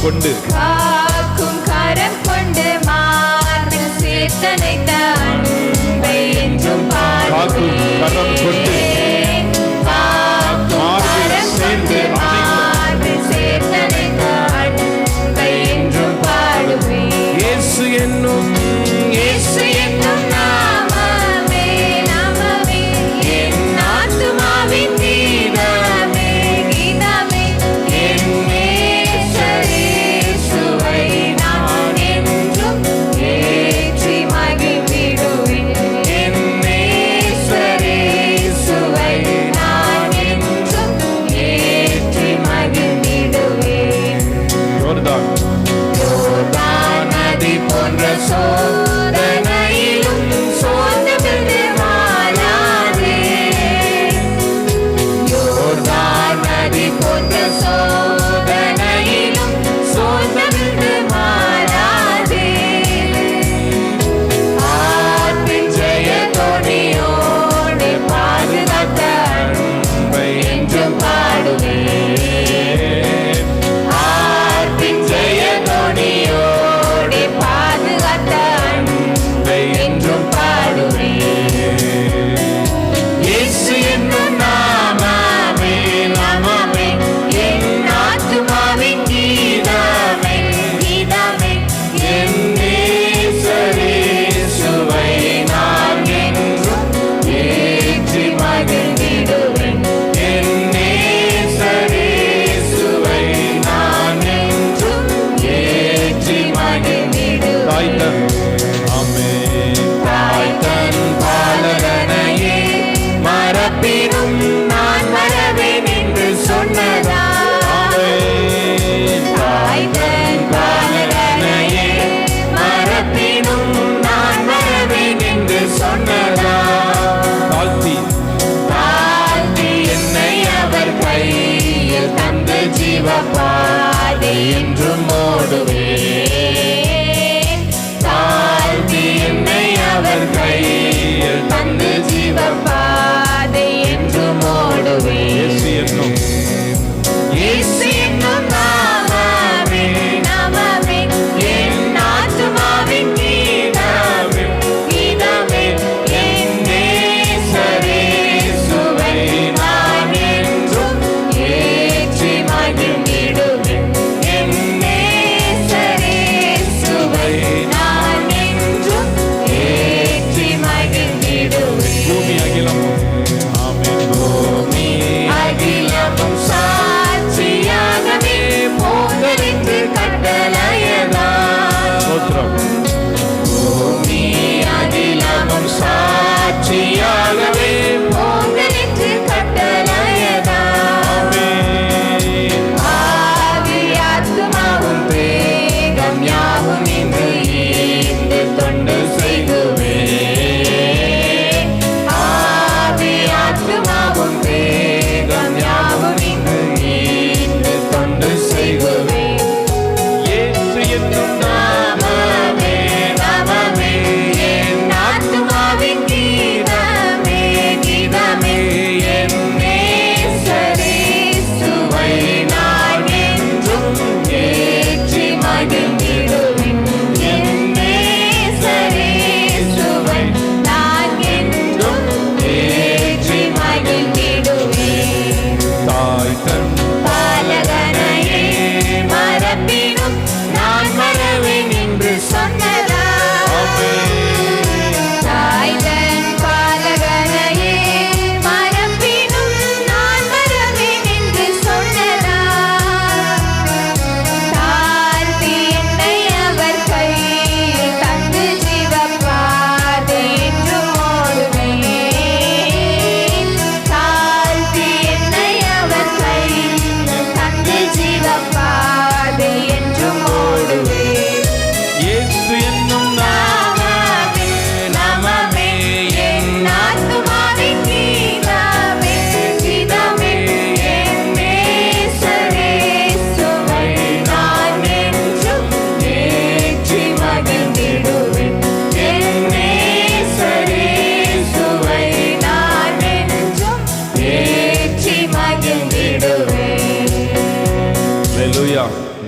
கொண்டு மார்பில் சேர்த்தனைத்த அன்பை என்றும் காக்கும் கரம் கொண்டு மார்பில் சேர்ந்து மார்பில் சேர்த்தனைத்த அன்பை என்றும் பாடுவேன். இயேசு என்னும் நாமமே நாமமே என் ஆத்துமாவின் கீதமே கீதமே என் இயேசுவை நான் என்றும் ஏற்றி மகிழ்ந்திடுவேன். என் இயேசுவை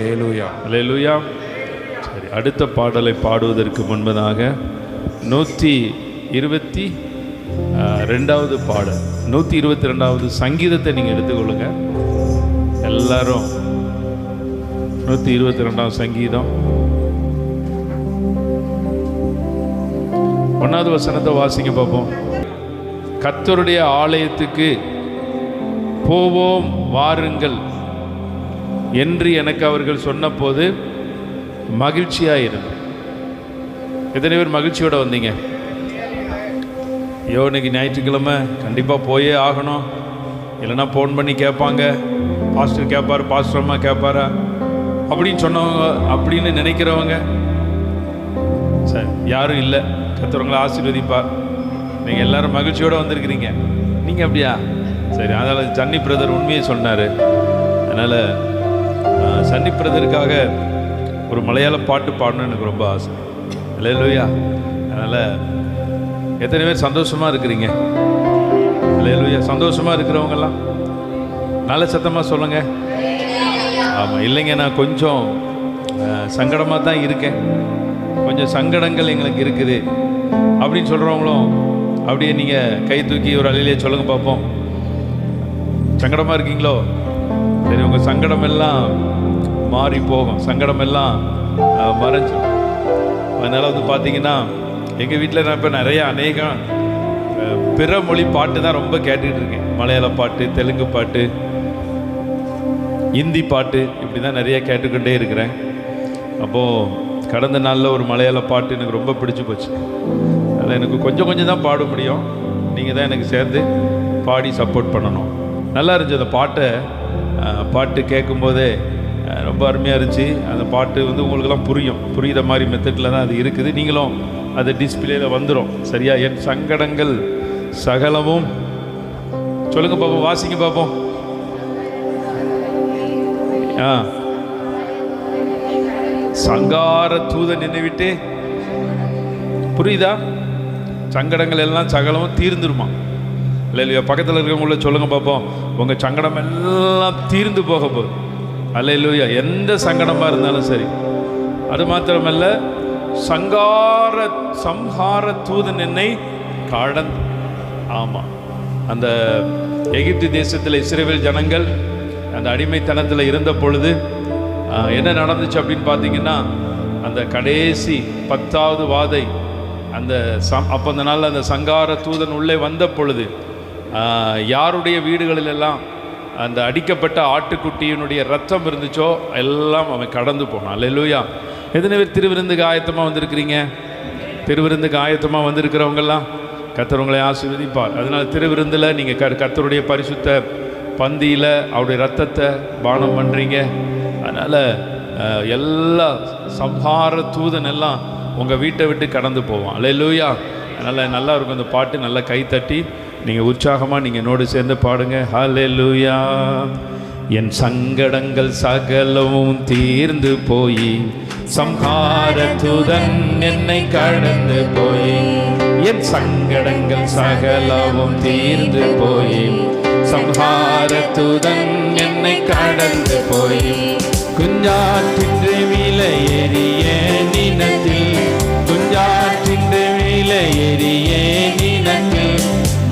அல்லேலூயா அல்லேலூயா. சரி, அடுத்த பாடலை பாடுவதற்கு முன்பதாக 122வது பாடல், 122வது சங்கீதத்தை நீங்கள் எடுத்துக்கொள்ளுங்க எல்லாரும். 122வது சங்கீதம் 1வது வசனத்தை வாசிங்க பார்ப்போம். கர்த்தருடைய ஆலயத்துக்கு போவோம் வாருங்கள் என்று எனக்கு அவர்கள் சொன்னபோது மகிழ்ச்சியாக இருந்தேன். எத்தனை பேர் மகிழ்ச்சியோடு வந்தீங்க? ஐயோ இன்னைக்கு ஞாயிற்றுக்கிழமை கண்டிப்பாக போயே ஆகணும், இல்லைன்னா ஃபோன் பண்ணி கேட்பாங்க, பாஸ்டர் கேட்பார், பாஸ்டர் அம்மா கேட்பாரா அப்படின்னு சொன்னவங்க, அப்படின்னு நினைக்கிறவங்க சரி யாரும் இல்லை. கர்த்தர் ஆசீர்வதிப்பார். நீங்கள் எல்லாரும் மகிழ்ச்சியோடு வந்திருக்கிறீங்க. நீங்கள் அப்படியா? சரி, அதனால் சன்னி பிரதர் உண்மையை சொன்னார். அதனால் சன்னி பிரதருக்காக ஒரு மலையாள பாட்டு பாடணும்னு எனக்கு ரொம்ப ஆசை. அல்லேலூயா. அதனால் எத்தனை பேர் சந்தோஷமாக இருக்கிறீங்க? அல்லேலூயா. சந்தோஷமாக இருக்கிறவங்கெல்லாம் நல்ல சத்தமாக சொல்லுங்கள். ஆமாம், இல்லைங்க நான் கொஞ்சம் சங்கடமாக தான் இருக்கேன், கொஞ்சம் சங்கடங்கள் எங்களுக்கு இருக்குது அப்படின்னு சொல்கிறவங்களும் அப்படியே நீங்கள் கை தூக்கி ஒரு அலையிலே சொல்லுங்கள் பார்ப்போம். சங்கடமாக இருக்கீங்களோ? சரி, உங்கள் சங்கடம் எல்லாம் மாறி போகும், சங்கடம் எல்லாம் மறைஞ்சு. அதனால் வந்து பார்த்தீங்கன்னா எங்கள் வீட்டில் நான் இப்போ அநேகம் பிற மொழி பாட்டு தான் ரொம்ப கேட்டுக்கிட்டு இருக்கேன். மலையாள பாட்டு, தெலுங்கு பாட்டு, ஹிந்தி பாட்டு, இப்படி தான் நிறைய கேட்டுக்கிட்டே இருக்கிறேன். அப்போது கடந்த நாளில் ஒரு மலையாள பாட்டு எனக்கு ரொம்ப பிடிச்சி போச்சு. அதில் எனக்கு கொஞ்சம் தான் பாட முடியும். நீங்கள் தான் எனக்கு சேர்ந்து பாடி சப்போர்ட் பண்ணணும். நல்லா இருந்துச்சு அந்த பாட்டு கேட்கும்போதே ரொம்ப அருமையாக இருந்துச்சு. அந்த பாட்டு வந்து உங்களுக்கெல்லாம் புரிகிற மாதிரி மெத்தடில் தான் அது இருக்குது. நீங்களும் அது டிஸ்பிளேயில் வந்துடும் சரியா? என் சங்கடங்கள் சகலமும் சொல்லுங்க பார்ப்போம், வாசிங்க பார்ப்போம். சங்கார தூதன் நினைவிட்டு புரியுதா? சங்கடங்கள் எல்லாம் சகலமும் தீர்ந்துருமா? அல்லேலூயா. பக்கத்தில் இருக்கிறவங்கள சொல்லுங்க பார்ப்போம், உங்கள் சங்கடம் எல்லாம் தீர்ந்து போக போகுது. அல்லேலூயா. எந்த சங்கடமாக இருந்தாலும் சரி. அது மாத்திரமல்ல, சம்ஹார தூதன் என்னை கடந்து. ஆமாம், அந்த எகிப்து தேசத்தில் இஸ்ரவேல் ஜனங்கள் அந்த அடிமைத்தனத்தில் இருந்த பொழுது என்ன நடந்துச்சு அப்படின்னு பார்த்தீங்கன்னா, அந்த கடைசி 10வது வாதை அப்போ அந்த நாளில் அந்த சங்கார தூதன் உள்ளே வந்த பொழுது யாருடைய வீடுகளிலெல்லாம் அந்த அடிக்கப்பட்ட ஆட்டுக்குட்டியினுடைய ரத்தம் இருந்துச்சோ எல்லாம் அவன் கடந்து போனான். அல்லேலூயா. எத்தனை பேர் திருவிருந்துக்கு ஆயத்தமாக வந்திருக்கிறீங்க? திருவிருந்துக்கு ஆயத்தமாக வந்திருக்கிறவங்கெல்லாம் கர்த்தர் உங்களை ஆசீர்வதிப்பார். அதனால் திருவிருந்தில் நீங்கள் கர்த்தருடைய பரிசுத்த பந்தியில் அவருடைய ரத்தத்தை பானம் பண்ணுறீங்க. அதனால் எல்லா சம்ஹார தூதன் எல்லாம் உங்கள் வீட்டை விட்டு கடந்து போவான். அல்லேலூயா. அதனால் நல்லா இருக்கும் அந்த பாட்டு. நல்லா கைத்தட்டி நீங்கள் உற்சாகமாக நீங்கள் என்னோடு சேர்ந்து பாடுங்க. ஹல்லேலூயா. என் சங்கடங்கள் சகலமும் தீர்ந்து போய் சம்ஹார தூதன் என்னை கடந்து போய். என் சங்கடங்கள் சகலமும் தீர்ந்து போய் சம்ஹார தூதன் என்னை கடந்து போய். குஞ்சாற்றின்று விலையேறிய நினத்தில், குஞ்சாற்றின்று விலையேறிய நினத்தில்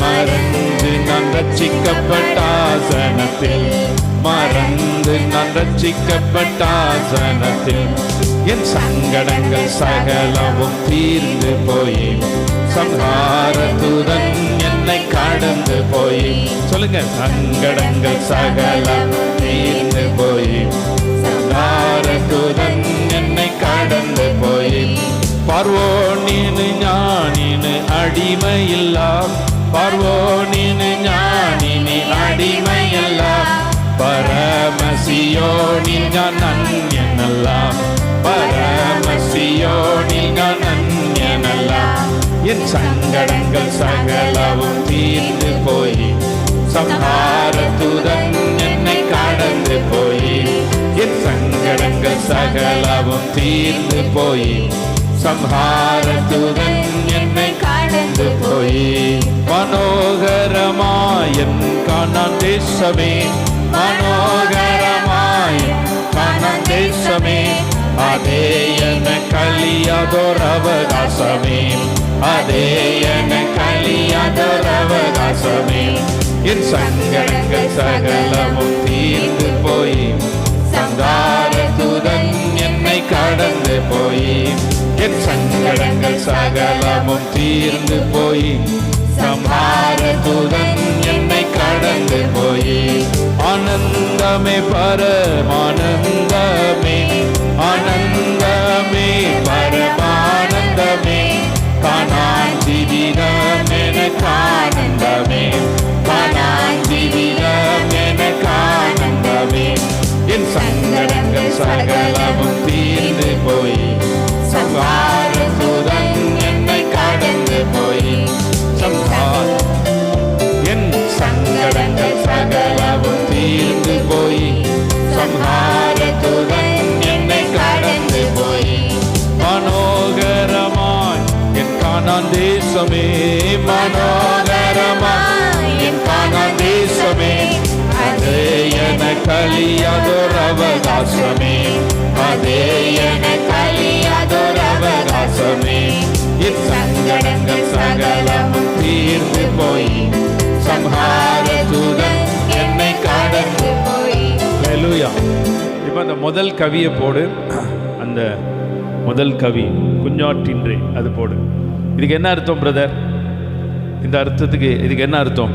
மறந்து நான் ரட்சிக்கப்பட்ட ஆசனத்தில், மறந்து நான் ரட்சிக்கப்பட்ட ஆசனத்தில். என் சங்கடங்கள் சகலமும் தீர்ந்து போய் சம்ஹார தூதன் என்னை கடந்து போய். சொல்லுங்க, சங்கடங்கள் சகலம் தீர்ந்து போய் சம்ஹார தூதன் என்னை கடந்து போய். பார்வோனின் ஞானின் அடிமையில்லா, பார்வோனின் ஞானின் அடிமையல்லா, பரமசியோனில் நான் அந்நியனல்லாம், பரமசியோனில் நான் அந்நியனல்லாம். என் சங்கடங்கள் சகலமும் தீர்ந்து போய் சம்ஹார தூதன் என்னை கடந்து போய். என் சங்கடங்கள் சகலமும் தீர்ந்து போய் சம்ஹார தூதன் என்னை கடந்து போய். மனோகரமாயன் கானான் தேசமே, மனோகரமாயன் கானான் தேசமே, எனக்களியாதோர் அவகாசமே, அதே எனக்களியாதோர் அவகாசமே. என் சங்கடங்கள் சகலமும் தீர்ந்து போய் சங்கார தூதன் என்னை கடந்து போய். என் சங்கடங்கள் சகலமும் தீர்ந்து போய் சம்ஹார தூதன் என்னை கடந்து போய். ஆனந்தமே பரமானந்தமே, ஆனந்தமே பரமானந்தமே, காணான் ஜீவிதம் எனக்கு ஆனந்தமே, காணான் ஜீவிதம் எனக்கு ஆனந்தமே. என் சங்கடங்கள் சகலமும் தீர்ந்து போய் சம்ஹார தூதன் என்னை கடந்து போய். என் சங்கடங்கள் சகலமும் தீர்ந்து போய் சம்ஹார தூதன் என்னை கடந்து போய். மனோகரமாய் என் கானான் தேசமே, மனோகரமாய் என் கானான் தேசமே, அதே எனக்களியாதோர் அவகாசமே, அதே எனக்களியாதோர் அவகாசமே. என் சங்கடங்கள் சகலமும் தீர்ந்து போய் சம்ஹார தூதன் என்னை கடந்து போய். ஹல்லேலூயா. இப்போ அந்த முதல் கவியை போடு, அந்த முதல் கவி குஞ்சாட்டின்றே அது போடு. இதுக்கு என்ன அர்த்தம் பிரதர்? இந்த அர்த்தத்துக்கு இதுக்கு என்ன அர்த்தம்?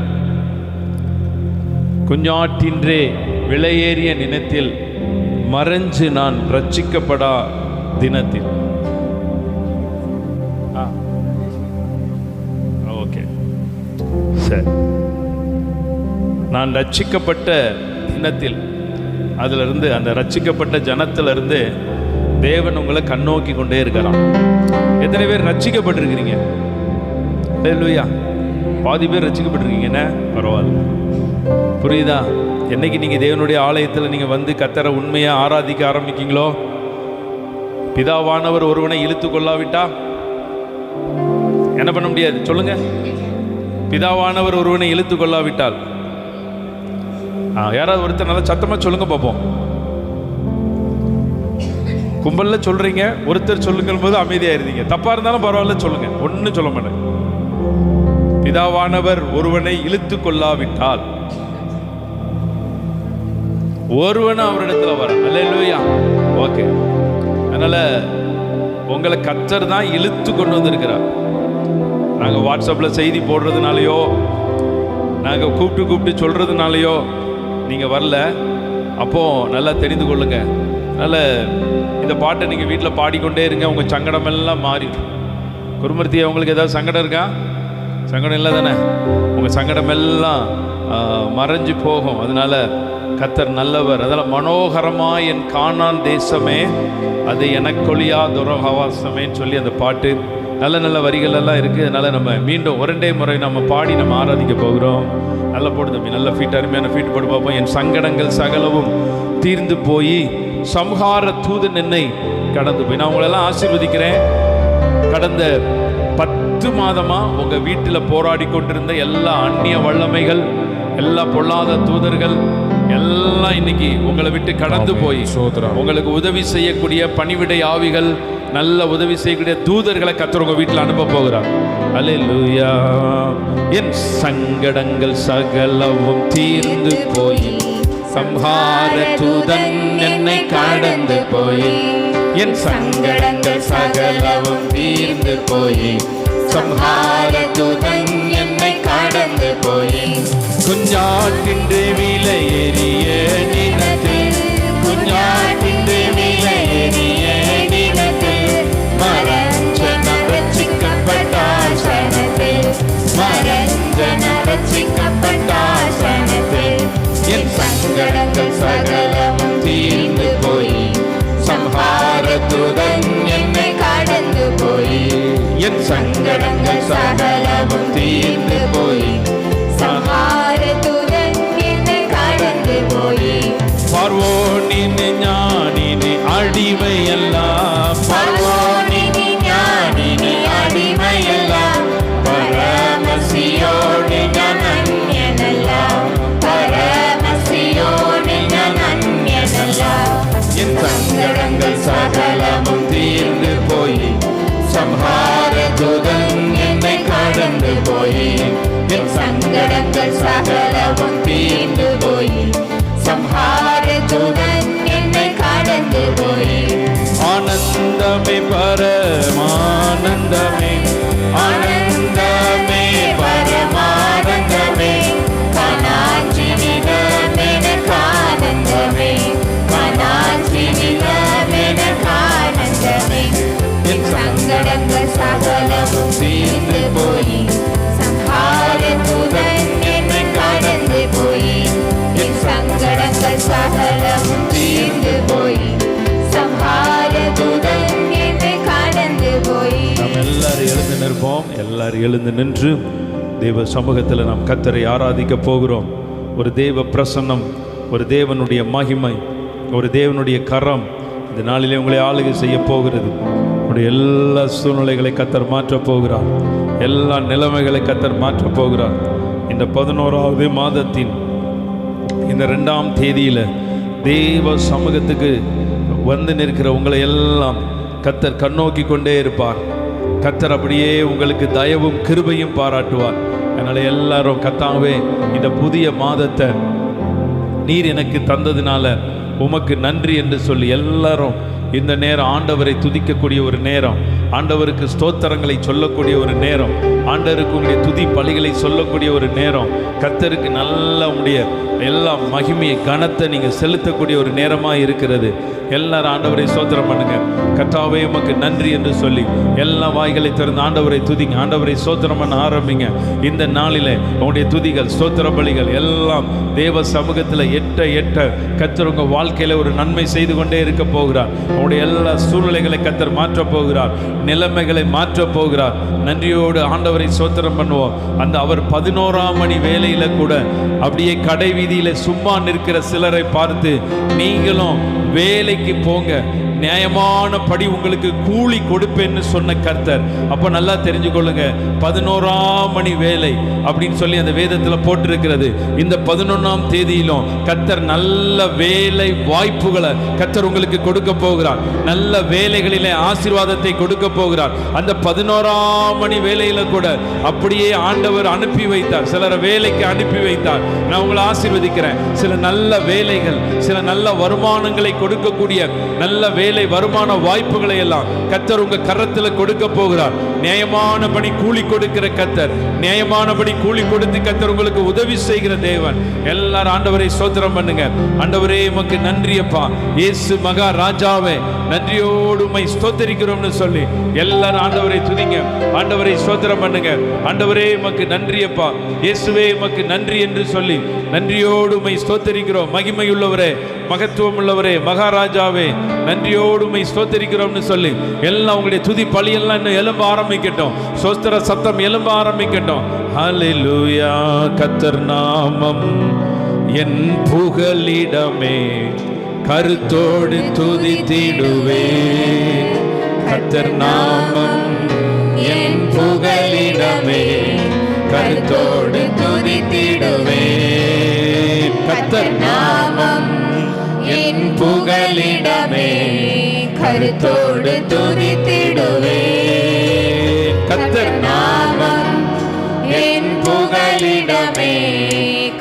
குஞ்சாட்டின்றே விலையேறிய நினத்தில் மறைஞ்சு நான் ரட்சிக்கப்படா தினத்தில். ஓகே சரி. நான் ரட்சிக்கப்பட்ட தினத்தில், அதிலிருந்து அந்த ரட்சிக்கப்பட்ட ஜனத்திலிருந்து தேவன் உங்களை கண்ணோக்கி கொண்டே இருக்கலாம். எத்தனை பேர் ரட்சிக்கப்பட்டிருக்கிறீங்க? ஹல்லேலூயா. பாதி பேர் ரட்சிக்கப்பட்டிருக்கீங்க. என்ன பரவாயில்ல, புரியுதா? என்னைக்கு நீங்கள் தேவனுடைய ஆலயத்தில் நீங்கள் வந்து கர்த்தரை உண்மையாக ஆராதிக்க ஆரம்பிக்கீங்களோ, பிதாவானவர் ஒருவனை இழுத்து கொள்ளாவிட்டா என்ன பண்ண முடியாது? சொல்லுங்க. பிதாவானவர் ஒருவனை இழுத்து கொள்ளாவிட்டால், யாராவது ஒருத்தர் நல்லா சத்தமாக சொல்லுங்க பார்ப்போம். கும்பல்ல சொல்றீங்க, ஒருத்தர் சொல்லுங்கள் போது அமைதியாக இருந்தீங்க. தப்பா இருந்தாலும் பரவாயில்ல சொல்லுங்க, ஒன்றும் சொல்ல மாட்டேன். பிதாவானவர் ஒருவனை இழுத்து கொள்ளாவிட்டால் ஒருவனும் அவரிடத்துல வர. அல்லேலூயா. ஓகே. அதனால உங்களை கர்த்தர் தான் இழுத்து கொண்டு வந்திருக்கிறார். நாங்கள் வாட்ஸ்அப்பில் செய்தி போடுறதுனாலையோ, நாங்கள் கூப்பிட்டு சொல்றதுனாலையோ நீங்கள் வரல. அப்போ நல்லா தெரிந்து கொள்ளுங்க. அதனால் இந்த பாட்டை நீங்கள் வீட்டில் பாடிக்கொண்டே இருங்க, உங்கள் சங்கடமெல்லாம் மாறிடும். குருமூர்த்தி, உங்களுக்கு ஏதாவது சங்கடம் இருக்கா? சங்கடம் இல்லை தானே? உங்கள் சங்கடமெல்லாம் மறைஞ்சு போகும். அதனால கர்த்தர் நல்லவர். அதனால் மனோகரமாக என் கானான் தேசமே, அது எனக்கொழியா துரகவாசமேன்னு சொல்லி அந்த பாட்டு நல்ல நல்ல வரிகள் எல்லாம் இருக்குது. அதனால் நம்ம மீண்டும் ஒரண்டே முறை நம்ம பாடி நம்ம ஆராதிக்க போகிறோம். நல்லா போடு தம்பி, நல்ல ஃபீட், அருமையான ஃபீட் போட்டு பார்ப்போம். என் சங்கடங்கள் சகலவும் தீர்ந்து போய் சம்ஹார தூதன் என்னை கடந்து போய். நான் உங்களெல்லாம் ஆசீர்வதிக்கிறேன். கடந்த 10 மாதமாக உங்கள் வீட்டில் போராடி கொண்டிருந்த எல்லா அந்நிய வல்லமைகள், எல்லா பொல்லாத தூதர்கள் எல்லாம் இன்னைக்கு உங்களை விட்டு கடந்து போய் உங்களுக்கு உதவி செய்யக்கூடிய பணிவிடை ஆவிகள், நல்ல உதவி செய்யக்கூடிய தூதர்களை கர்த்தர் உங்க வீட்டில் அனுப்ப போகிறார். அல்லேலூயா. என் சங்கடங்கள் சகலவும் தீர்ந்து போய் சம்ஹார தூதன் என்னை கடந்து போய். என் சங்கடங்கள் சகலவும் தீர்ந்து போய் சம்ஹார தூதன் என்னை கடந்து போய். குஞ்சாட்டின்றே விலையேறிய நிலத்தில், குஞ்சாட்டின்றே விலையேறிய நிலத்தில் மரஞ்சனம் ரட்சிக்கப்பட்டார் சனத்தில், மரஞ்சனம் ரட்சிக்கப்பட்டார் சனத்தில். என் சங்கடங்கள் சகலமும் தீர்ந்து போய் சம்ஹார தூதன் என்னை கடந்து போய். என் சங்கடங்கள் சகலமும் தீர்ந்து போய் சம்ஹார தூதன் சங்கடங்கள் சகலமும் தீர்ந்து போய் சம்ஹார தூதன் என்னை கடந்து போய் ஆனந்தமே பரமானந்தமே ஆனந்தமே பரமானந்தமே கனாட்சினிதமெனக்கானந்தமே கனாட்சினிதமெனக்கானந்தமே என் சங்கடங்கள் சகலமும் தீர்ந்து போய் சம்ஹார தூதன் என்னை கடந்து போய் என் சங்கடங்கள் சகலமும் தீர்ந்து போய் சம்ஹார தூதன் என்னை கடந்து போய் நாம் எல்லாரும் எழுந்து நிற்போம். எல்லாரும் எழுந்து நின்று தேவ சமூகத்தில் நாம் கர்த்தரை ஆராதிக்க போகிறோம். ஒரு தேவ பிரசன்னம், ஒரு தேவனுடைய மகிமை, ஒரு தேவனுடைய கரம் இந்த நாளிலே உங்களை ஆளுகை செய்ய போகிறது. உங்களுடைய எல்லா சூழ்நிலைகளை கர்த்தர் மாற்றப் போகிறார். எல்லா நிலைமைகளை கர்த்தர் மாற்றப் போகிறார். இந்த 11வது மாதத்தின் இந்த 2ஆம் தேதியில் தேவ சமூகத்துக்கு வந்து நிற்கிற உங்களை எல்லாம் கர்த்தர் கண்ணோக்கி கொண்டே இருப்பார். கர்த்தர் அப்படியே உங்களுக்கு தயவும் கிருபையும் பாராட்டுவார். அதனால் எல்லாரும் கர்த்தாவே இந்த புதிய மாதத்தை நீர் எனக்கு தந்ததினால உமக்கு நன்றி என்று சொல்லி எல்லாரும் இந்த நேரம் ஆண்டவரை துதிக்கக்கூடிய ஒரு நேரம், ஆண்டவருக்கு ஸ்தோத்திரங்களை சொல்லக்கூடிய ஒரு நேரம், ஆண்டவருக்கு உங்களுடைய துதி பலிகளை சொல்லக்கூடிய ஒரு நேரம், கர்த்தருக்கு நல்ல உங்களுடைய எல்லா மகிமையை கனத்தை நீங்கள் செலுத்தக்கூடிய ஒரு நேரமாக இருக்கிறது. எல்லாரும் ஆண்டவரை ஸ்தோத்திரம் பண்ணுங்க. கர்த்தாவே உமக்கு நன்றி என்று சொல்லி எல்லா வாய்களை திறந்து ஆண்டவரை துதிங்க. ஆண்டவரை ஸ்தோத்திரம் பண்ண ஆரம்பிங்க. இந்த நாளில் உங்களுடைய துதிகள் ஸ்தோத்திர பலிகள் எல்லாம் தேவ சமூகத்தில் எட்ட எட்ட கர்த்தர் உங்கள் வாழ்க்கையில் ஒரு நன்மை செய்து கொண்டே இருக்க போகிறார். உங்களுடைய எல்லா சூழ்நிலைகளை கர்த்தர் மாற்றப் போகிறார். நிலைமைகளை மாற்றப் போகிறார். நன்றியோடு ஆண்டவரை ஸ்தோத்திரம் பண்ணுவோம். அந்த அவர் 11ஆம் மணி வேலையில கூட அப்படியே கடை வீதியில சும்மா நிற்கிற சிலரை பார்த்து நீங்களும் வேலைக்கு போங்க, நியாயமான படி உங்களுக்கு கூலி கொடுப்பேன்னு சொன்ன கர்த்தர். அப்போ நல்லா தெரிஞ்சுக்கொள்ளுங்க, 11ஆம் மணி வேலை அப்படின்னு சொல்லி அந்த வேதத்தில் போட்டிருக்கிறது. இந்த 11ஆம் தேதியிலும் கர்த்தர் நல்ல வேலை வாய்ப்புகளை கர்த்தர் உங்களுக்கு கொடுக்க போகிறார். நல்ல வேலைகளிலே ஆசீர்வாதத்தை கொடுக்க போகிறார். அந்த 11ஆம் மணி வேலையில கூட அப்படியே ஆண்டவர் அனுப்பி வைத்தார். சிலரை வேலைக்கு அனுப்பி வைத்தார். நான் உங்களை ஆசீர்வதிக்கிறேன். சில நல்ல வேலைகள், சில நல்ல வருமானங்களை கொடுக்கக்கூடிய நல்ல வேலை வருமான வாய்ப்புகளை எல்லாம் கர்த்தர் உங்க கரத்தில் கொடுக்க போகிறார். நியாயமானபடி கூலி கொடுக்கிற கர்த்தர், நியாயமானபடி கூலி கொடுத்து கர்த்தர் உங்களுக்கு உதவி செய்கிற தேவன். எல்லாரும் ஆண்டவரை ஸ்தோத்திரம் பண்ணுங்க. ஆண்டவரே உமக்கு நன்றியப்பா, இயேசு மகா ராஜாவே நன்றியோடு உம்மை ஸ்தோத்திரிக்கிறோம்னு சொல்லி எல்லாரும் ஆண்டவரை துதிங்க. ஆண்டவரை ஸ்தோத்திரம் பண்ணுங்க. ஆண்டவரே உமக்கு நன்றியப்பா, இயேசுவே உமக்கு நன்றி என்று சொல்லி நன்றியோடு உம்மை ஸ்தோத்திரிக்கிறோம். மகிமையுள்ளவரே, மகத்துவம் உள்ளவரே, மகாராஜாவே நன்றியோடு உம்மை ஸ்தோத்திரிக்கிறோம்னு சொல்லி எல்லாம் உங்களுடைய துதி பலியெல்லாம் இன்னும் எழும்ப ஆரம்பிக்கட்டும். ஸ்தோத்திர சத்தம் எழும்ப ஆரம்பிக்கட்டும். ஹல்லேலூயா. கர்த்தர் நாமம் என் புகலிடமே, கருத்தோடு துதித்திடுவே. கர்த்தர் நாமம் என் புகலிடமே, கருத்தோடு துதித்திடுவே. கர்த்தர் நாமம் என் புகலிடமே, கருத்தோடு துதித்திடுவே. கர்த்தர் நாமம் என் புகலிடமே,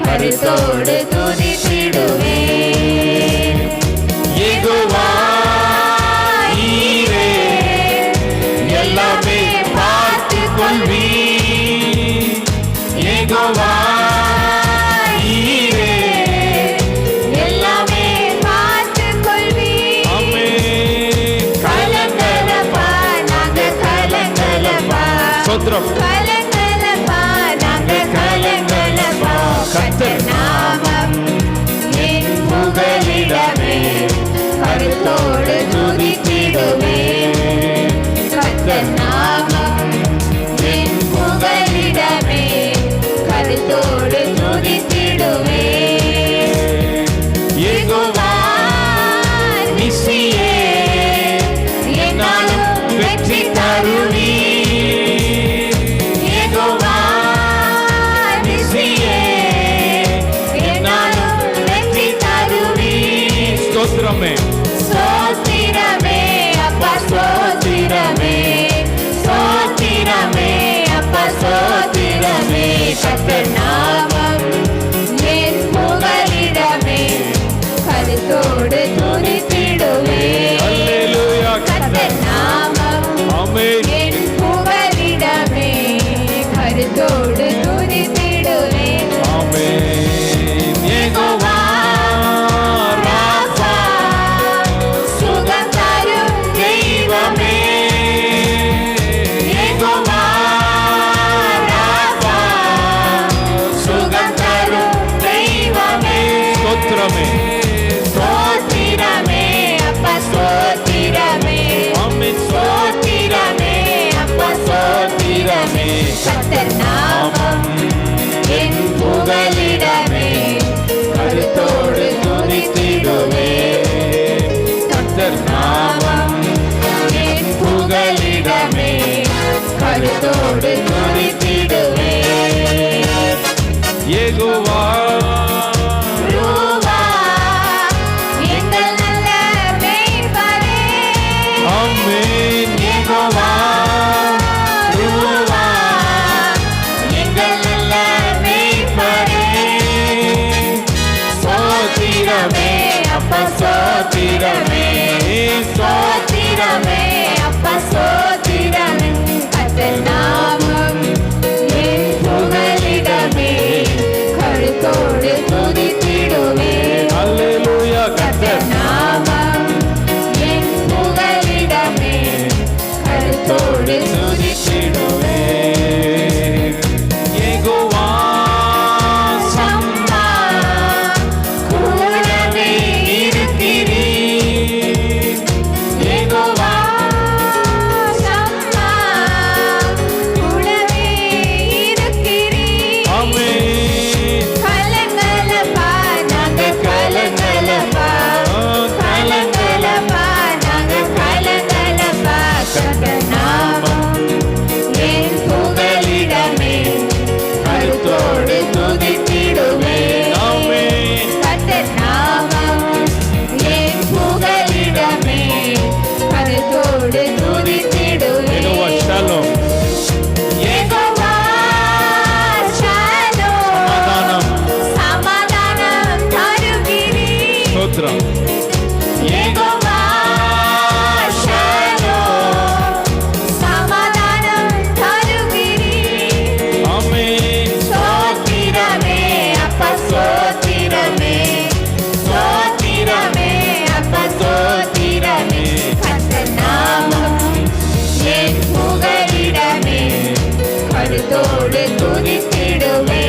கருத்தோடு துதித்திடுவே. யெகோவா ஈரே எல்லாமே பார்த்துக் கொள்வீ. யெகோவா கலங்கலப்பா, நாங்க கலங்கலப்பா. கர்த்தர் நாமம் என் புகலிடமே கருத்தோடு துதித்திடுவே கர்த்தர் நாமம் என் புகலிடமே கருத்தோடு துதித்திடுவே யெகோவா யெகோவா எங்கள் நல்ல மேய்ப்பரே ஆமென் யெகோவா யெகோவா எங்கள் நல்ல மேய்ப்பரே ஸ்தோத்திரமே அப்பா ஸ்தோத்திரமே ஸ்தோத்திரமே அப்பா ஸ்தோத்திரமே கர்த்தர் நாமம் என் புகலிடமே கருத்தோடு துதித்திடுவே அல்லேலூயா கர்த்தர் நாமம் என் புகலிடமே கருத்தோடு துதித்திடுவே யெகோவா சம்மா கூடவே இருக்கிறீர் யெகோவா சம்மா கூடவே இருக்கிறீர் ஆமென் கலங்கலப்பா நாங்க கலங்கலப்பா கலங்கலப்பா நாங்க கலங்கலப்பா கர்த்தர் நாமம் என் புகலிடமே கருத்தோடு துதித்திடுவே ஆமென் கர்த்தர் நாமம் என் புகலிடமே கருத்தோடு துதித்திடுவே யெகோவா ஷாலோம் யெகோவா ஷாலோம் சமாதானம் சமாதானம் தருகிறீர் ஸ்தோத்திரம் யெகோவா ஷாலோம் சமாதானம் தருகிறீர் ஆமென் ஸ்தோத்திரமே அப்பா ஸ்தோத்திரமே ஸ்தோத்திரமே அப்பா ஸ்தோத்திரமே கர்த்தர் நாமம் என் புகலிடமே கருத்தோடு துதித்திடுவே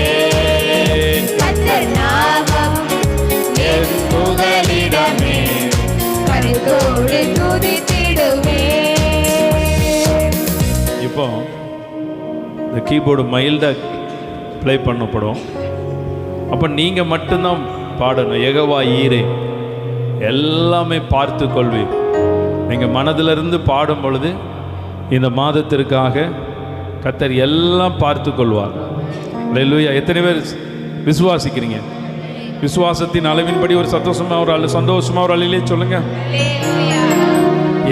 கர்த்தர் நாமம் என் புகலிடமே கருத்தோடு துதித்திடுவே இப்போ இந்த கீபோர்டு மைல்டாக ப்ளே பண்ணப்படும். அப்போ நீங்கள் மட்டும்தான் பாடணும். யெகோவா ஈரே எல்லாமே பார்த்து கொள்வீர். நீங்கள் மனதிலிருந்து பாடும் பொழுது இந்த மாதத்திற்காக கர்த்தர் எல்லாம் பார்த்து கொள்வார். அல்லேலூயா. எத்தனை பேர் விசுவாசிக்கிறீங்க? விசுவாசத்தின் அளவின்படி ஒரு சந்தோஷமா ஒரு அலையிலே சொல்லுங்க.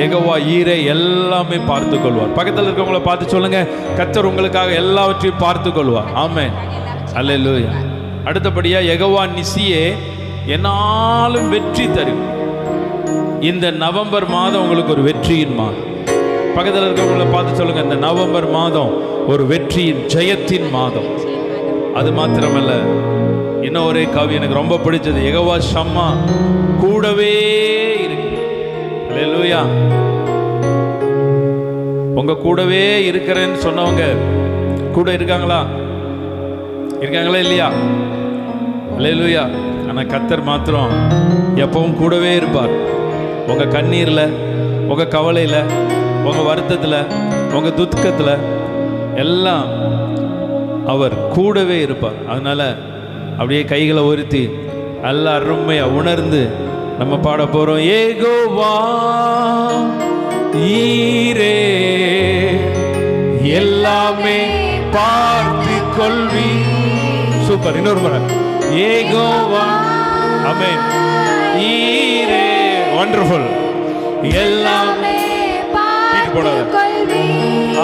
யெகோவா ஈரே எல்லாமே பார்த்து கொள்வார். பக்கத்தில் இருக்கவங்கள பார்த்து சொல்லுங்க, கர்த்தர் உங்களுக்காக எல்லாவற்றையும் பார்த்து கொள்வார். ஆமென். அல்லேலூயா. அடுத்தபடியா யெகோவா நிசியே என்னாலும் வெற்றி தரும். இந்த நவம்பர் மாதம் உங்களுக்கு ஒரு வெற்றியின் மாதம். பக்கத்தில் இருக்கவங்கள பார்த்து சொல்லுங்க, இந்த நவம்பர் மாதம் ஒரு வெற்றியின் ஜெயத்தின் மாதம். அது மாத்திரமல்ல, இன்னும் ஒரே காவியம் எனக்கு ரொம்ப பிடிச்சது. யெகோவா ஷம்மா கூடவே இருக்கு. அல்லேலூயா. உங்க கூடவே இருக்கிறேன்னு சொன்னவங்க கூட இருக்காங்களா? இருக்காங்களா இல்லையா? அல்லேலூயா. ஆனால் கர்த்தர் மாத்திரம் எப்பவும் கூடவே இருப்பார். உங்க கண்ணீர்ல, உங்க கவலையில, உங்க வருத்தத்துல, உங்க துக்கத்துல எல்லாம் அவர் கூடவே இருப்பார். அதனால அப்படியே கைகளை உயர்த்தி நல்ல அருமையா உணர்ந்து நம்ம பாட போறோம். யெகோவா ஈரே எல்லாமே பார்த்து கொள்வி. சூப்பர். இன்னொரு முறை. யெகோவா ஆமென் ஈரே. வண்டர்ஃபுல். எல்லாமே போடாத.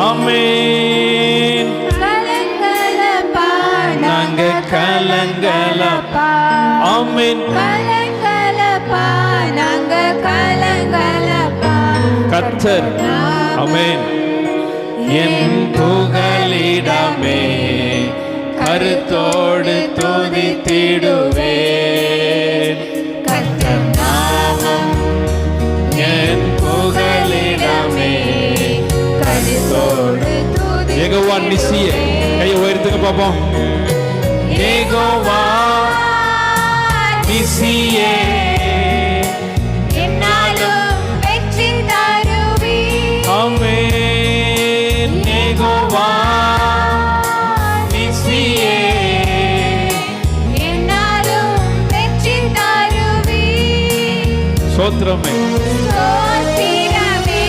ஆமென். நாங்க கலங்கலப்பா. ஆமென். கர்த்தர் ஆமென் என் புகலிடமே கருத்தோடு துதித்திடுவேன். கர்த்தர் நாமம் என் புகலிடமே கருத்தோடு யெகோவா நிசியே. கையை உயர்த்துங்க பாப்போம். யெகோவா நிசியே என்னாலும் வெற்றி தருவீர். ஆமென். யெகோவா நிசியே ஸ்தோத்திரமே. ஸ்தோத்திரமே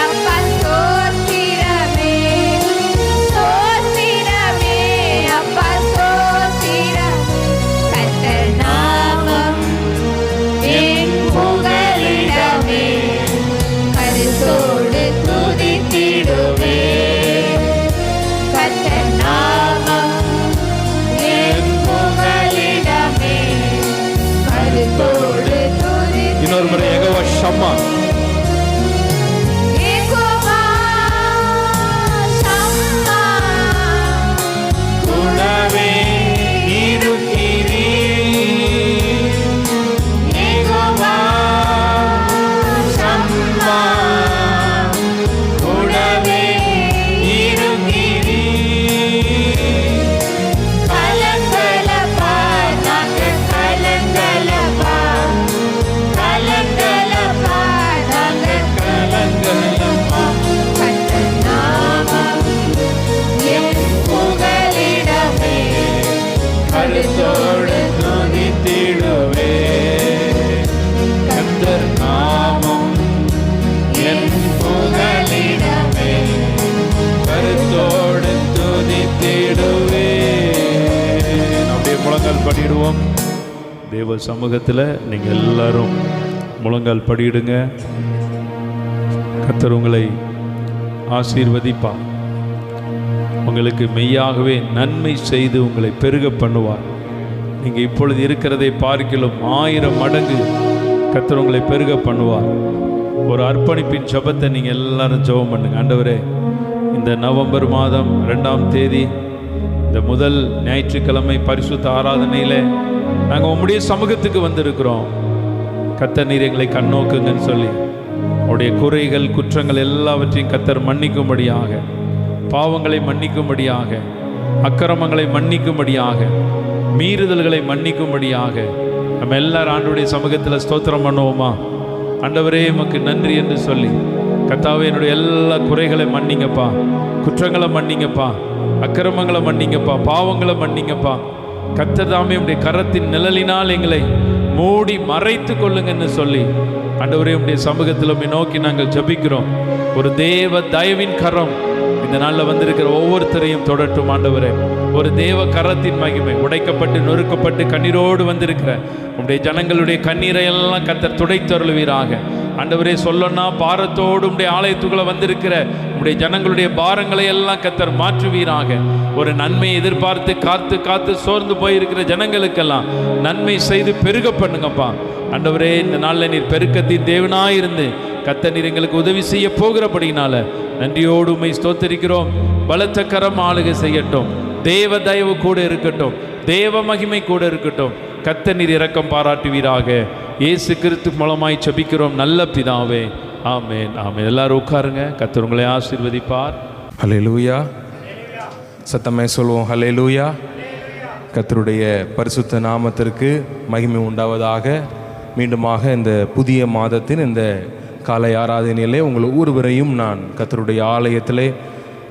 அப்பா ஸ்தோத்திரமே ஸ்தோத்திரமே அப்பா ஸ்தோத்திரம் கர்த்தர் நாமம் என் புகலிடமே கருத்தோடு துதித்திடுவே கர்த்தர் நாமம் என் புகலிடமே கருத்தோடு துதி இன்னொரு முறை யெகோவா ஷம்மா. யெகோவா ஷம்மா கூடவே இருக்கிறீர். யெகோவா ஷம்மா கூடவே இருக்கிறீர். கலங்கலப்பா நாங்கள் கலங்கலப்பா கலங்கலப்பா நாங்கள் கலங்கலப்பா. கர்த்தர் நாமம் என் புகலிடமே கருத்தோடு துதித்திடுவே கர்த்தர் நாமம் என் புகலிடமே கருத்தோடு துதித்திடுவே. நம்முடைய முழங்கால் படிடுவோம். தேவ சமூகத்தில் நீங்கள் எல்லாரும் முழங்கால் படியிடுங்க. கர்த்தர் உங்களை ஆசீர்வதிப்பார். உங்களுக்கு மெய்யாகவே நன்மை செய்து உங்களை பெருக பண்ணுவார். நீங்கள் இப்பொழுது இருக்கிறதை பார்க்கிலும் 1000 மடங்கு கர்த்தர் உங்களை பெருக பண்ணுவார். ஒரு அர்ப்பணிப்பின் ஜெபத்தை நீங்கள் எல்லாரும் ஜெபம் பண்ணுங்க. ஆண்டவரே, இந்த நவம்பர் மாதம் 2ஆம் தேதி இந்த முதல் ஞாயிற்றுக்கிழமை பரிசுத்த ஆராதனையில் நாங்கள் உம்முடைய சமூகத்துக்கு வந்திருக்கிறோம். கர்த்தர் நீர் எங்களை கண்ணோக்குங்கன்னு சொல்லி உடைய குறைகள் குற்றங்கள் எல்லாவற்றையும் கர்த்தர் மன்னிக்கும்படியாக, பாவங்களை மன்னிக்கும்படியாக, அக்கிரமங்களை மன்னிக்கும்படியாக, மீறுதல்களை மன்னிக்கும்படியாக நம்ம எல்லாரும் ஆண்டவருடைய சமூகத்தில் ஸ்தோத்திரம் பண்ணுவோமா? ஆண்டவரே உமக்கு நன்றி என்று சொல்லி, கர்த்தாவே என்னுடைய எல்லா குறைகளை மன்னிங்கப்பா, குற்றங்களை மன்னிங்கப்பா, அக்கிரமங்களை மன்னிங்கப்பா, பாவங்களை மன்னிங்கப்பா. கர்த்தர் தாமே உடைய கரத்தின் நிழலினால் எங்களை மூடி மறைத்து கொள்ளுங்கன்னு சொல்லி ஆண்டவரே உடைய சமூகத்தில் நோக்கி நாங்கள் ஜெபிக்கிறோம். ஒரு தேவ தயவின் கரம் இந்த நாளில் வந்திருக்கிற ஒவ்வொருத்தரையும் தொடட்டும் ஆண்டவரே. ஒரு தேவ கரத்தின் மகிமை உடைக்கப்பட்டு நொறுக்கப்பட்டு கண்ணீரோடு வந்திருக்கிற உடைய ஜனங்களுடைய கண்ணீரை எல்லாம் கர்த்தர் துடைத்தருளுவீராக. ஆண்டவரே, சொல்லனா பாரத்தோடு உடைய ஆலயத்துக்குள்ள வந்திருக்கிற உடைய ஜனங்களுடைய பாரங்களை எல்லாம் கர்த்தர் மாற்றுவீராக. ஒரு நன்மையை எதிர்பார்த்து காத்து காத்து சோர்ந்து போயிருக்கிற ஜனங்களுக்கெல்லாம் நன்மை செய்து பெருக பண்ணுங்கப்பா. ஆண்டவரே, இந்த நாளில் நீர் பெருக்கத்தின் தேவனாயிருந்து கர்த்தர் நீர் எங்களுக்கு உதவி செய்ய போகிறபடினால நன்றியோடு உம்மை ஸ்தோத்திரிக்கிறோம். பலத்த கரம் ஆளுகை செய்யட்டும். தேவ தயவு கூட இருக்கட்டும். தேவ மகிமை கூட இருக்கட்டும். கர்த்தர் நீர் இரக்கம் பாராட்டுவீராக. இயேசு கிறிஸ்து மூலமாய் ஜெபிக்கிறோம் நல்ல பிதாவே, ஆமென், ஆமென். எல்லாரும் உட்காருங்க. கர்த்தர் உங்களை ஆசீர்வதிப்பார். ஹல்லேலூயா. சத்தமே சொல்வோம் ஹல்லேலூயா. கர்த்தருடைய பரிசுத்த நாமத்திற்கு மகிமை உண்டாவதாக. மீண்டுமாக இந்த புதிய மாதத்தின் இந்த காலை ஆராதனையிலே உங்கள் ஒவ்வொருவரையும் நான் கர்த்தருடைய ஆலயத்திலே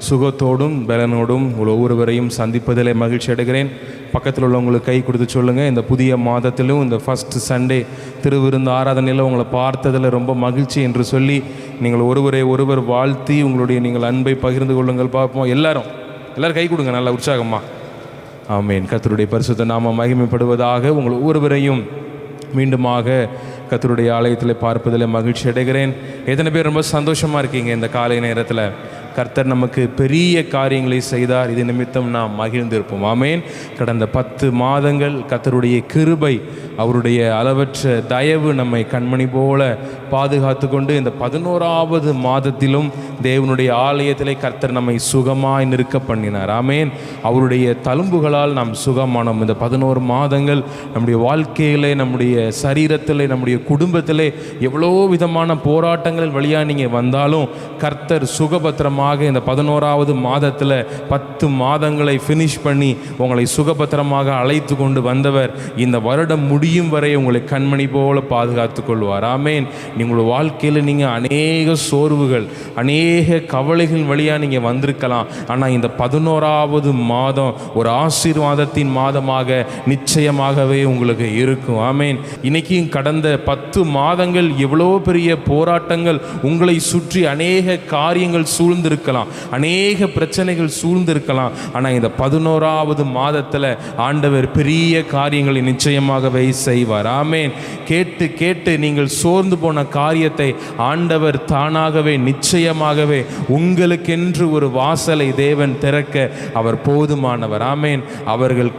சுகத்தோடும் பலனோடும் உங்கள் ஒவ்வொருவரையும் சந்திப்பதிலே மகிழ்ச்சி அடைகிறேன். பக்கத்தில் உள்ளவங்களுக்கு கை கொடுத்து சொல்லுங்கள், இந்த புதிய மாதத்திலும் இந்த ஃபஸ்ட் சண்டே திருவிருந்து ஆராதனையில் உங்களை பார்த்ததில் ரொம்ப மகிழ்ச்சி என்று சொல்லி நீங்கள் ஒருவர் வாழ்த்தி உங்களுடைய நீங்கள் அன்பை பகிர்ந்து கொள்ளுங்கள். பார்ப்போம். எல்லாரும் கை கொடுங்க நல்லா உற்சாகமா. ஆமேன். கர்த்தருடைய பரிசுத்த நாமம் மகிமைப்படுவதாக. உங்கள் ஒவ்வொருவரையும் மீண்டுமாக கர்த்தருடைய ஆலயத்தில் பார்ப்பதில் மகிழ்ச்சி அடைகிறேன். எத்தனை பேர் ரொம்ப சந்தோஷமாக இருக்கீங்க இந்த காலை நேரத்தில்? கர்த்தர் நமக்கு பெரிய காரியங்களை செய்தார். இது நிமித்தம் நாம் மகிழ்ந்திருப்போம். ஆமேன். கடந்த 10 மாதங்கள் கர்த்தருடைய கிருபை, அவருடைய அளவற்ற தயவு நம்மை கண்மணி போல பாதுகாத்து கொண்டு இந்த 11வது மாதத்திலும் தேவனுடைய ஆலயத்திலே கர்த்தர் நம்மை சுகமாய் நிற்க பண்ணினார். ஆமேன். அவருடைய தழும்புகளால் நாம் சுகமானோம். இந்த 11 மாதங்கள் நம்முடைய வாழ்க்கையிலே, நம்முடைய சரீரத்திலே, நம்முடைய குடும்பத்திலே எவ்வளோ விதமான போராட்டங்கள் வழியாக நீங்கள் வந்தாலும் கர்த்தர் சுகபத்திரமாக இந்த 11வது மாதத்தில் 10 மாதங்களை ஃபினிஷ் பண்ணி உங்களை சுகபத்திரமாக அழைத்து கொண்டு வந்தவர் இந்த வருடம் முடியும் வரை உங்களை கண்மணி போல பாதுகாத்து கொள்வார். ஆமேன். நீ உங்களோட வாழ்க்கையில் நீங்கள் அநேக சோர்வுகள், அநேக கவலைகள் வழியாக நீங்கள் வந்திருக்கலாம். ஆனால் இந்த 11வது மாதம் ஒரு ஆசீர்வாதத்தின் மாதமாக நிச்சயமாகவே உங்களுக்கு இருக்கும். ஆமேன். இன்னைக்கும் கடந்த 10 மாதங்கள் எவ்வளோ பெரிய போராட்டங்கள் உங்களை சுற்றி அநேக காரியங்கள் சூழ்ந்திருக்கலாம், அநேக பிரச்சனைகள் சூழ்ந்திருக்கலாம். ஆனால் இந்த 11வது மாதத்தில் ஆண்டவர் பெரிய காரியங்களை நிச்சயமாகவே செய்வார். ஆமேன். கேட்டு கேட்டு நீங்கள் சோர்ந்து போன காரியத்தை ஆண்டவர் தானாகவே நிச்சயமாகவே உங்களுக்கென்று ஒரு வாசலை தேவன் திறக்க அவர் போதுமானவர். ஆமேன். அவர்கள்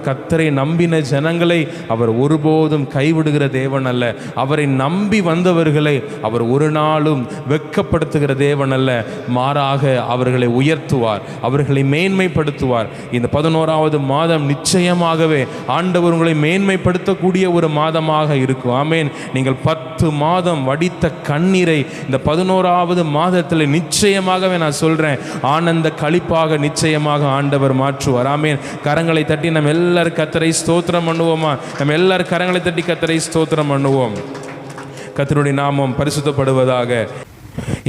கர்த்தரை நம்பின ஜனங்களை அவர் ஒருபோதும் கைவிடுகிற தேவன் அல்ல. அவரை நம்பி வந்தவர்களை அவர் ஒரு நாளும் வெட்கப்படுத்துகிற தேவன் அல்ல. மாறாக அவர்களை உயர்த்துவார், அவர்களை மேன்மைப்படுத்துவார். இந்த 11வது மாதம் நிச்சயமாகவே ஆண்டவர் உங்களை மேன்மைப்படுத்தக்கூடிய ஒரு மாதமாக இருக்கும். ஆமேன். நீங்கள் 10 மாதம் வடித்த கண்ணீரை இந்த 11வது மாதத்தில் நிச்சயமாகவே நான் சொல்றேன், ஆனந்த களிப்பாக நிச்சயமாக ஆண்டவர் மாற்றுவார். ஆமேன். கரங்களை தட்டி நம்ம எல்லாரும் கர்த்தரை ஸ்தோத்திரம் பண்ணுவோமா? நம்ம எல்லாரும் கரங்களை தட்டி கர்த்தரை ஸ்தோத்திரம் பண்ணுவோம். கர்த்தருடைய நாமம் பரிசுத்தப்படுவதாக.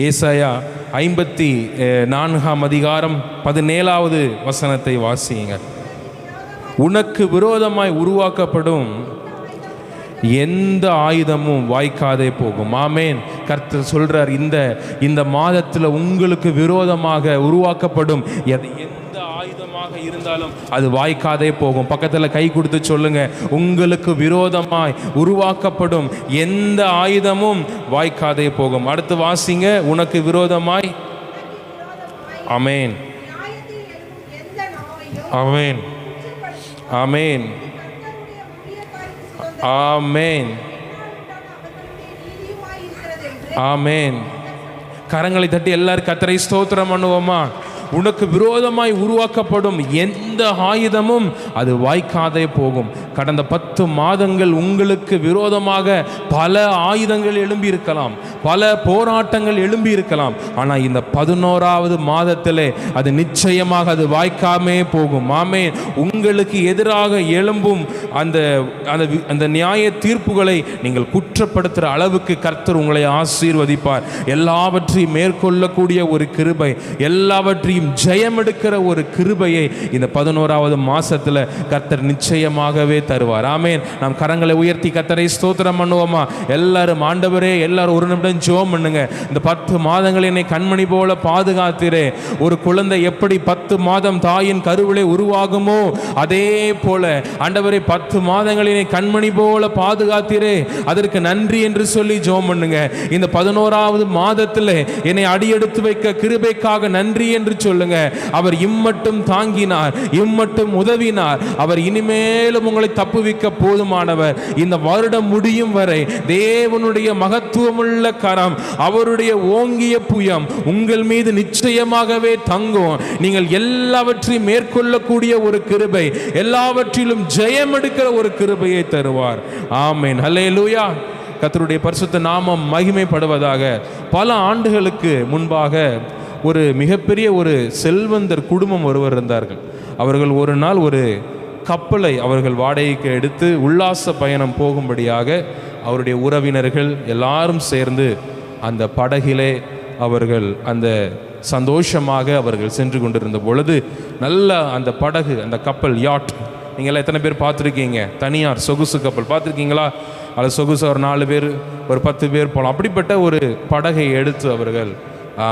ஏசாயா 54ஆம் அதிகாரம் 17வது வசனத்தை வாசியுங்க. உனக்கு விரோதமாய் உருவாக்கப்படும் எந்த ஆயுதமும் வாய்க்காதே போகும். ஆமேன். கர்த்தர் சொல்றார், இந்த மாதத்தில் உங்களுக்கு விரோதமாக உருவாக்கப்படும் எந்த ஆயுதமாக இருந்தாலும் அது வாய்க்காதே போகும். பக்கத்தில் கை கொடுத்து சொல்லுங்க, உங்களுக்கு விரோதமாய் உருவாக்கப்படும் எந்த ஆயுதமும் வாய்க்காதே போகும். அடுத்து வாசிங்க, உனக்கு விரோதமாய். ஆமேன். ஆமேன். ஆமேன். ஆமேன். ஆமேன். கரங்களை தட்டி எல்லாரும் கர்த்தரை ஸ்தோத்திரம் பண்ணுவோமா? உனக்கு விரோதமாய் உருவாக்கப்படும் எந்த ஆயுதமும் அது வாய்க்காதே போகும். கடந்த 10 மாதங்கள் உங்களுக்கு விரோதமாக பல ஆயுதங்கள் எழும்பி இருக்கலாம், பல போராட்டங்கள் எழும்பி இருக்கலாம். ஆனால் இந்த 11வது மாதத்திலே அது நிச்சயமாக அது வாய்க்காமே போகும். ஆமே. உங்களுக்கு எதிராக எழும்பும் அந்த நியாய தீர்ப்புகளை நீங்கள் குற்றப்படுத்துகிற அளவுக்கு கர்த்தர் உங்களை ஆசீர்வதிப்பார். எல்லாவற்றையும் மேற்கொள்ளக்கூடிய ஒரு கிருபை, எல்லாவற்றையும் ஜெயம் எடுக்கிற ஒரு கிருபையை இந்த 11வது மாசத்துல கர்த்தர் நிச்சயமாகவே தருவார். ஆமேன். நாம் கரங்களை உயர்த்தி கர்த்தரை ஸ்தோத்திரம் பண்ணுவோமா? எல்லாரும் ஆண்டவரே, எல்லாரும் ஒரு நிமிடம் ஜெபம் பண்ணுங்க. இந்த 10 மாதங்கள் என்னை கண்மணி போல பாதுகாத்தீரே. ஒரு குழந்தை எப்படி 10 மாதம் தாயின் கருவிலே உருவாகுமோ அதே போல ஆண்டவரே 10 மாதங்கள் என்னை கண்மணி போல பாதுகாத்தீரே, அதற்கு நன்றி என்று சொல்லி ஜெபம் பண்ணுங்க. இந்த 11வது மாதத்தில் என்னை அடியெடுத்து வைக்க கிருபைக்காக நன்றி என்று சொல்லுங்க. அவர் இம்மட்டும் தாங்கினார், இம்மட்டும் உதவினார். அவர் இனிமேலும் உங்களை தப்புவிக்க போதுமானவர். இந்த வருடம் முடியும் வரை தேவனுடைய மகத்துவமுள்ள கரம், அவருடைய ஓங்கிய புயம் உங்கள் மீது நிச்சயமாகவே தங்கும். நீங்கள் எல்லாவற்றையும் மேற்கொள்ளக்கூடிய ஒரு கிருபை, எல்லாவற்றிலும் ஜெயம் எடுக்கிற ஒரு கிருபையை தருவார். ஆமென். ஹல்லேலூயா. கர்த்தருடைய பரிசுத்த நாமம் மகிமைப்படுவதாக. பல ஆண்டுகளுக்கு முன்பாக ஒரு மிகப்பெரிய ஒரு செல்வந்தர் குடும்பம் ஒருவர் இருந்தார்கள். அவர்கள் ஒரு நாள் ஒரு கப்பலை அவர்கள் வாடகைக்கு எடுத்து உல்லாச பயணம் போகும்படியாக அவருடைய உறவினர்கள் எல்லாரும் சேர்ந்து அந்த படகிலே அவர்கள் அந்த சந்தோஷமாக அவர்கள் சென்று கொண்டிருந்த பொழுது நல்ல அந்த படகு, அந்த கப்பல், யாட், நீங்களாம் எத்தனை பேர் பார்த்துருக்கீங்க? தனியார் சொகுசு கப்பல் பார்த்துருக்கீங்களா? அதில் சொகுசு ஒரு 4 பேர், ஒரு 10 பேர் போகலாம். அப்படிப்பட்ட ஒரு படகை எடுத்து அவர்கள்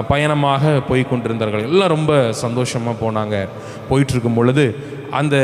பயணமாக போய் கொண்டிருந்தார்கள். எல்லாம் ரொம்ப சந்தோஷமாக போனாங்க. போயிட்டுருக்கும் பொழுது அந்த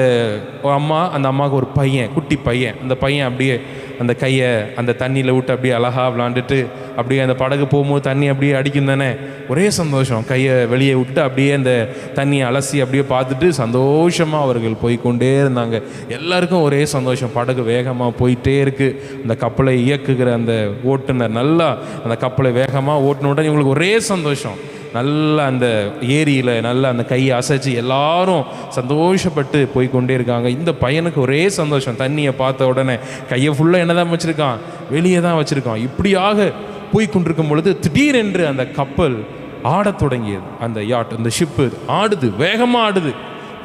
அம்மாவுக்கு ஒரு பையன், குட்டி பையன், அந்த பையன் அப்படியே அந்த கையை அந்த தண்ணியில் விட்டு அப்படியே அழகாக விளாண்டுட்டு அப்படியே அந்த படகு போகும்போது தண்ணி அப்படியே அடிக்கும் தானே, ஒரே சந்தோஷம். கையை வெளியே விட்டு அப்படியே அந்த தண்ணியை அலசி அப்படியே பார்த்துட்டு சந்தோஷமாக அவர்கள் போய்கொண்டே இருந்தாங்க. எல்லாருக்கும் ஒரே சந்தோஷம். படகு வேகமாக போயிட்டே இருக்குது. அந்த கப்பலை இயக்குகிற அந்த ஓட்டுநர் நல்லா அந்த கப்பலை வேகமாக ஓட்டுன உடனே இவங்களுக்கு ஒரே சந்தோஷம். நல்லா அந்த ஏரியில் நல்லா அந்த கையை அசைச்சு எல்லாரும் சந்தோஷப்பட்டு போய்கொண்டே இருக்காங்க. இந்த பையனுக்கு ஒரே சந்தோஷம். தண்ணியை பார்த்த உடனே கையை ஃபுல்லாக என்ன தான் வச்சுருக்கான், வெளியே தான் வச்சுருக்கான். இப்படியாக போய்கொண்டிருக்கும் பொழுது திடீரென்று அந்த கப்பல் ஆடத் தொடங்கியது. அந்த யாட், அந்த ஷிப்பு ஆடுது, வேகமாக ஆடுது.